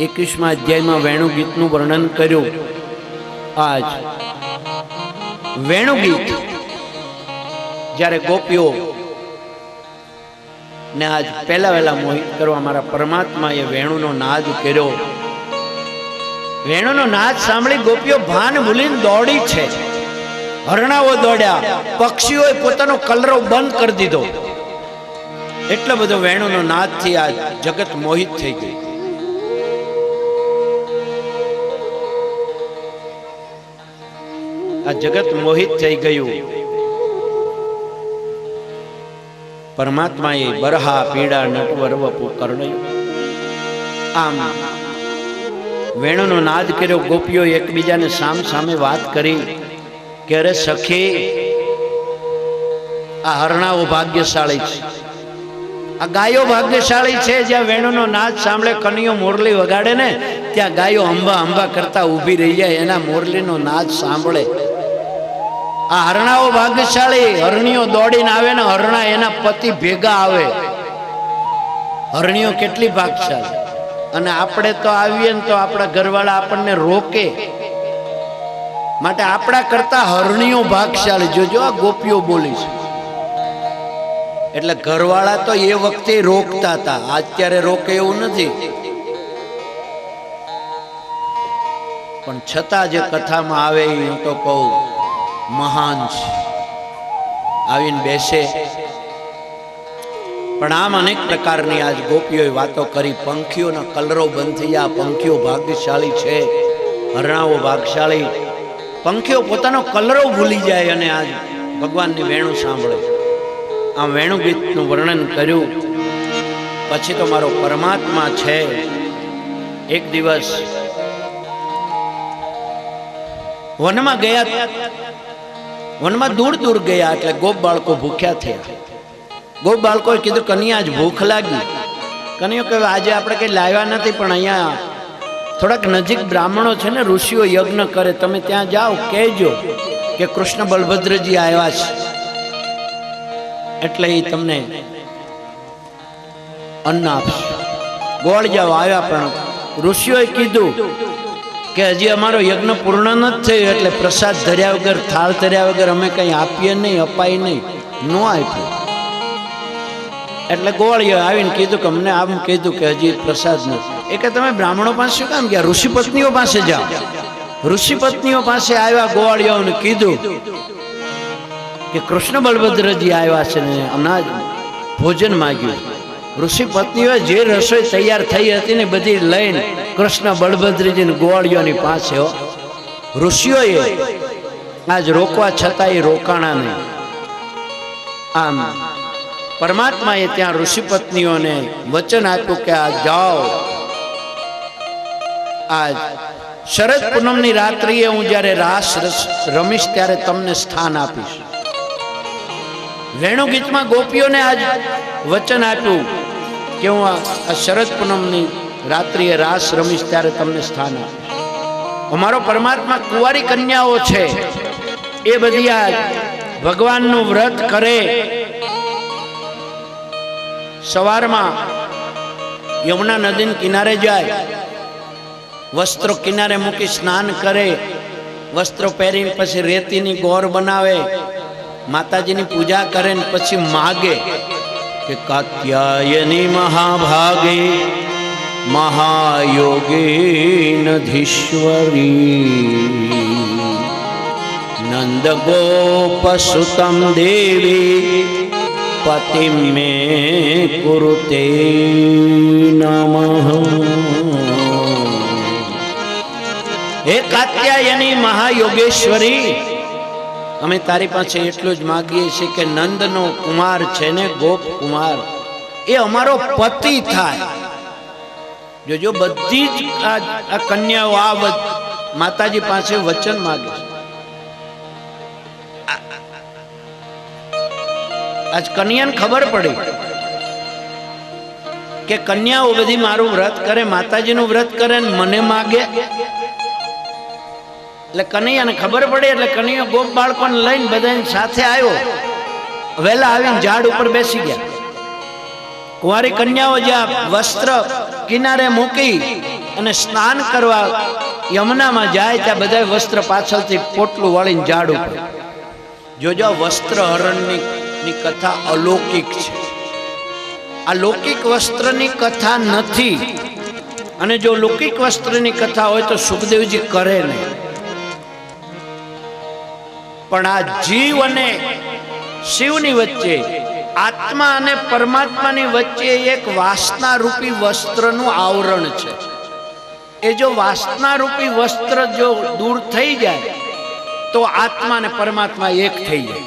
21મા અધ્યાયમાં વેણુગીતનું વર્ણન કર્યું. આજ વેણુગીત જ્યારે ગોપીઓ ને આજ પહેલા વહેલા મોહિત કરવા મારા પરમાત્માએ વેણુનો નાદ કર્યો. વેણુનો નાદ સાંભળી ગોપીઓ ભાન ભૂલીને દોડી છે. હરણાઓ દોડ્યા, પક્ષીઓએ પોતાનો કલરવ બંધ કરી દીધો. એટલો બધો વેણુનો નાદથી આ જગત મોહિત થઈ ગયું. આ જગત મોહિત થઈ ગયું. પરમાત્માએ બરહા પીડા નટવર વપુ કરણ્યું. આમ વેણુનો નાદ કર્યો. ગોપીઓ એકબીજાને સામ સામે વાત કરી કે અરે સખી, આ હરણાઓ ભાગ્યશાળી છે, આ ગાયો ભાગ્યશાળી છે. જ્યાં વેણુનો નાદ સાંભળે, કનિયો મોરલી વગાડે ને, ત્યાં ગાયો અંબા અંબા કરતા ઊભી રહી જાય, એના મોરલીનો નાદ સાંભળે. આ હરણાઓ ભાગ્યશાળી. હરણીઓ દોડીને આવે ને હરણા એના પતિ ભેગા આવે. હરણીઓ કેટલી ભાગ્યશાળી. અને આપણે તો આવીએ ને તો આપણા ઘરવાળા આપણને રોકે. માટે આપણા કરતા હરણીઓ ભાગ્યશાળી. જોજો આ ગોપીઓ બોલી છે. એટલે ઘરવાળા તો એ વખતે રોકતા હતા, અત્યારે રોકે એવું નથી. પણ છતાં જે કથામાં આવે એ હું તો કહું મહાન છે. આવીને બેસે. પણ આમ અનેક પ્રકારની આજ ગોપીઓએ વાતો કરી. પંખીઓના કલરો બંધ થઈ ગયા. પંખીઓ ભાગ્યશાળી છે, હરણાઓ ભાગ્યશાળી. પંખીઓ પોતાનો કલરો ભૂલી જાય અને આજ ભગવાનની વેણુ સાંભળે. આમ વેણુ ગીતનું વર્ણન કર્યું. પછી તો મારો પરમાત્મા છે. એક દિવસ વનમાં ગયા. વનમાં દૂર દૂર ગયા એટલે ગોપ બાળકો ભૂખ્યા થયા. ગોપ બાળકોએ કીધું કન્યા જ ભૂખ લાગી. કન્યા કહે આજે આપણે કઈ લાવ્યા નથી, પણ અહીંયા થોડાક નજીક બ્રાહ્મણો છે ને, ઋષિઓ યજ્ઞ કરે, તમે ત્યાં જાઓ, કહેજો કે કૃષ્ણ બલભદ્રજી આવ્યા છે, એટલે એ તમને અન્ન આપશે. ગોળ જાઓ. આવ્યા, પણ ઋષિઓએ કીધું કે હજી અમારો યજ્ઞ પૂર્ણ નથી થયો, એટલે પ્રસાદ ધર્યા વગર, થાળ ધર્યા વગર અમે કંઈ આપીએ નહીં, અપાય નહીં. ન આપ્યું. એટલે ગોળીઓ આવીને કીધું કે અમને આમ કીધું કે હજી પ્રસાદ નથી. એ કે તમે બ્રાહ્મણો પાસે શું કામ ગયા? ઋષિ પત્નીઓ પાસે જાઓ. ઋષિ પત્નીઓ પાસે આવ્યા ગોળીઓને કીધું કે કૃષ્ણ બલભદ્રજી આવ્યા છે ને અનાજ ભોજન માંગ્યું. ઋષિ પત્નીઓ જે રસોઈ તૈયાર થઈ હતી ને બધી લઈને કૃષ્ણ બલભદ્રજી ગોળીઓની પાસે. ઋષિઓએ આજ રોકવા છતાં એ રોકાણા નહીં. આમ પરમાત્માએ ત્યાં ઋષિ પત્નીઓને વચન આપ્યું કે આ જાઓ, આજ શરદ પૂનમની રાત્રિએ હું જ્યારે રાસ રમીશ ત્યારે તમને સ્થાન આપીશ. વેણુ ગીતમાં ગોપીઓને આજ વચન આપ્યું કે હું આ શરદ પૂનમની રાત્રિએ રાસ રમીશ ત્યારે તમને સ્થાન આપીશ. અમારો પરમાત્મા કુંવારી કન્યાઓ છે, એ બધી આજ ભગવાનનું વ્રત કરે. સવારમાં યમુના નદીના કિનારે જાય, વસ્ત્રો કિનારે મૂકી સ્નાન કરે, વસ્ત્રો પહેરીને પછી રેતીની ગોર બનાવે, માતાજીની પૂજા કરે ને પછી માગે કે કાત્યાયની મહાભાગે મહાયોગીનધીશ્વરી નંદ ગોપ સુતમ દેવી પતિ મે કુરુતે નમઃ. હે કાત્યાયની મહાયોગેશ્વરી, અમે તારી પાસે એટલું જ માગીએ છીએ કે નંદનો કુમાર છે ને, ગોપ કુમાર, એ અમારો પતિ થાય. જો બધી જ આ કન્યાઓ આ માતાજી પાસે વચન માગે છે. આજ કન્યાને ખબર પડી કે કન્યાઓ બધી મારું વ્રત કરે, માતાજીનું વ્રત કરે ને મને માગે. એટલે કનૈયાને ખબર પડી. એટલે કનૈયો ગોપ બાળકોને લઈને બધાની સાથે આવ્યો. વહેલા આવીને ઝાડ ઉપર બેસી ગયા. કુંવારી કન્યાઓ જ્યાં વસ્ત્ર કિનારે મૂકી અને સ્નાન કરવા યમુનામાં જાય ત્યાં બધા વસ્ત્ર પાછળથી પોટલું વાળીને ઝાડ ઉપર. જોજો વસ્ત્ર હરણની ની કથા અલૌકિક છે. આ લૌકિક વસ્ત્રની કથા નથી. અને જો લૌકિક વસ્ત્રની કથા હોય તો સુખદેવજી કરે નહીં. પણ આ જીવ અને શિવની વચ્ચે, આત્મા અને પરમાત્માની વચ્ચે એક વાસના રૂપી વસ્ત્રનું આવરણ છે. એ જો વાસના રૂપી વસ્ત્ર જો દૂર થઈ જાય તો આત્મા અને પરમાત્મા એક થઈ જાય.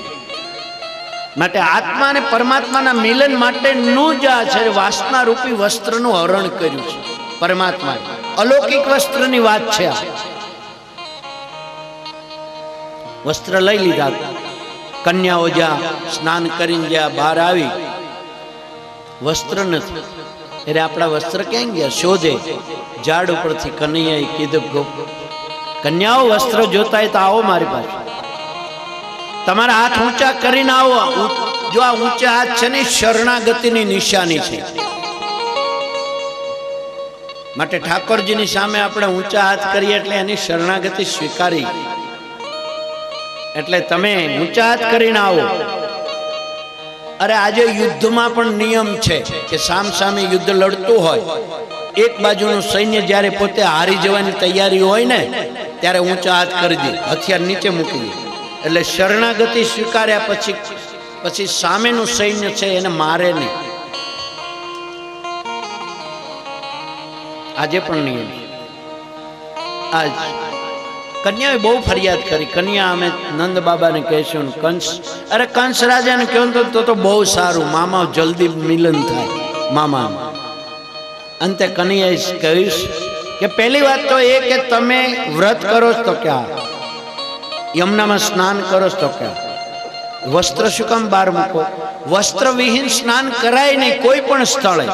માટે આત્મા અને પરમાત્માના મિલન માટેનું જ આ છે વાસના રૂપી વસ્ત્રનું હરણ કર્યું છે પરમાત્માએ. અલૌકિક વસ્ત્રની વાત છે આ. વસ્ત્ર લઈ લીધા, કન્યાઓ જ્યાં સ્નાન કરીને જ્યાં બહાર આવી, વસ્ત્ર નથી. એટલે આપણા વસ્ત્ર ક્યાં ગયા શોધે. ઝાડ ઉપરથી કનૈયાએ કીધું, કન્યાઓ વસ્ત્ર જોતા હોય તો આવો મારી પાસે, તમારા હાથ ઊંચા કરીને આવો. જો આ ઊંચા હાથ છે ને શરણાગતિની નિશાની છે. માટે ઠાકોરજીની સામે આપણે ઊંચા હાથ કરીએ એટલે એની શરણાગતિ સ્વીકારી. એટલે તમે ઊંચા હાથ કરીને આવો. અરે આજે યુદ્ધમાં પણ નિયમ છે કે સામ સામે યુદ્ધ લડતું હોય, એક બાજુનું સૈન્ય જ્યારે પોતે હારી જવાની તૈયારી હોય ને ત્યારે ઊંચા હાથ કરી દે, હથિયાર નીચે મૂકી દે. એટલે શરણાગતિ સ્વીકાર્યા પછી સામેનું સૈન્ય છે એને મારે નહીં. આજે પણ નિયમ. આજ કન્યાએ બહુ ફરિયાદ કરી. કન્યા અમે નંદ બાબાને કહેશું, કંસ, અરે કંસ રાજાને કહો તો બહુ સારું, મામા જલ્દી મિલન થાય મામા. અંતે કન્યાએ કહીશ કે પહેલી વાત તો એ કે તમે વ્રત કરો તો ક્યાં, યમુનામાં સ્નાન કરો તો ક્યાં, વસ્ત્ર શું કામ બહાર મૂકો? વસ્ત્ર વિહીન સ્નાન કરાય નહીં કોઈ પણ સ્થળે.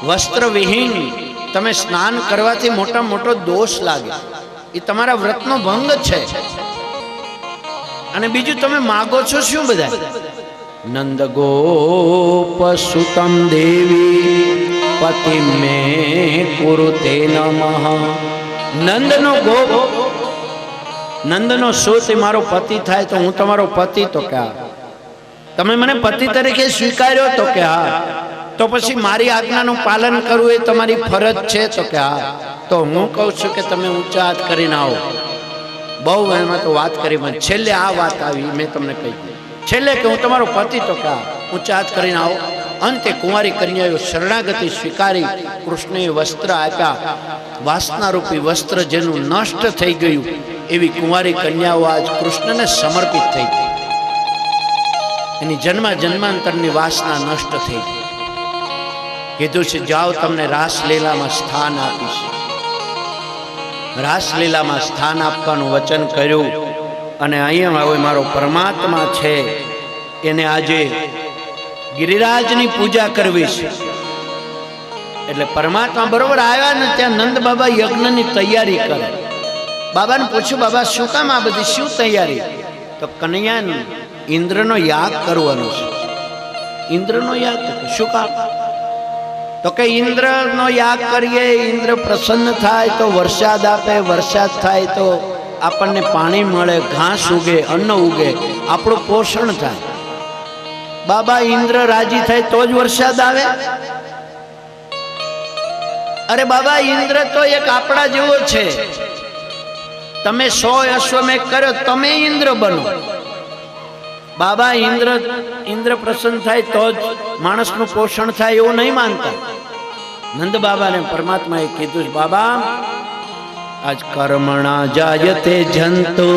વસ્ત્ર વિહીન તમે સ્નાન કરવાથી મોટા મોટો દોષ લાગે, એ તમારા વ્રતનો ભંગ છે. અને બીજું તમે માગો છો શું બધા? નંદ ગોપ સુતમ દેવી પતિ મે કુરુતે નમઃ. નંદનો ગોપ, નંદનો સુત એ મારો પતિ થાય તો હું તમારો પતિ તો કે હા. તમે મને પતિ તરીકે સ્વીકાર્યો તો કે હા. તો પછી મારી આજ્ઞાનું પાલન કરવું એ તમારી ફરજ છે તો કે હા. તો હું કહું છું કે તમે ઊંચા હાથ કરીને આવો. બહુ એમાં તો વાત કરી, પણ છેલ્લે આ વાત આવી મેં તમને કહી. છેલ્લે કે હું તમારો પતિ તો કે હા, ઊંચા હાથ કરીને આવો. અંતે કુંવારી કન્યાઓ શરણાગતિ સ્વીકારી કૃષ્ણએ વસ્ત્ર આપ્યા. વાસના રૂપી વસ્ત્ર જેનું નષ્ટ થઈ ગયું એવી કુંવારી કન્યાઓ આજ કૃષ્ણને સમર્પિત થઈ ગઈ. એની જન્માંતરની વાસના નષ્ટ થઈ ગઈ. કીધું છે જાઓ તમને રાસલીલામાં સ્થાન આપીશ. રાસલીલામાં સ્થાન આપવાનું વચન કર્યું. અને અહીંયા હવે મારો પરમાત્મા છે એને આજે ગિરિરાજની પૂજા કરવી છે. એટલે પરમાત્મા બરોબર આવ્યા ને ત્યાં નંદ બાબા યજ્ઞની તૈયારી કરે. બાબાને પૂછ્યું, બાબા શું કામ આ બધી શું તૈયારી? તો કનૈયા ઇન્દ્રનો યાગ કરવાનો છે. ઇન્દ્રનો યાગ શું કામ? તો કે ઇન્દ્રનો યાગ કરીએ, ઇન્દ્ર પ્રસન્ન થાય તો વરસાદ આપે, વરસાદ થાય તો આપણને પાણી મળે, ઘાસ ઉગે, અન્ન ઉગે, આપણું પોષણ થાય. બાબા ઇન્દ્ર રાજી થાય તો જ વરસાદ આવે? અરે બાબા ઇન્દ્ર તો એક આપણા જેવો છે. તમે 100 અશ્વમેઘ કર્યો, તમે ઇન્દ્ર બનો. બાબા ઇન્દ્ર પ્રસન્ન થાય તો જ માણસનું પોષણ થાય એવું નહીં માનતા. નંદ બાબાને પરમાત્માએ કીધું, બાબા આજ કર્મણા જાયતે જંતુ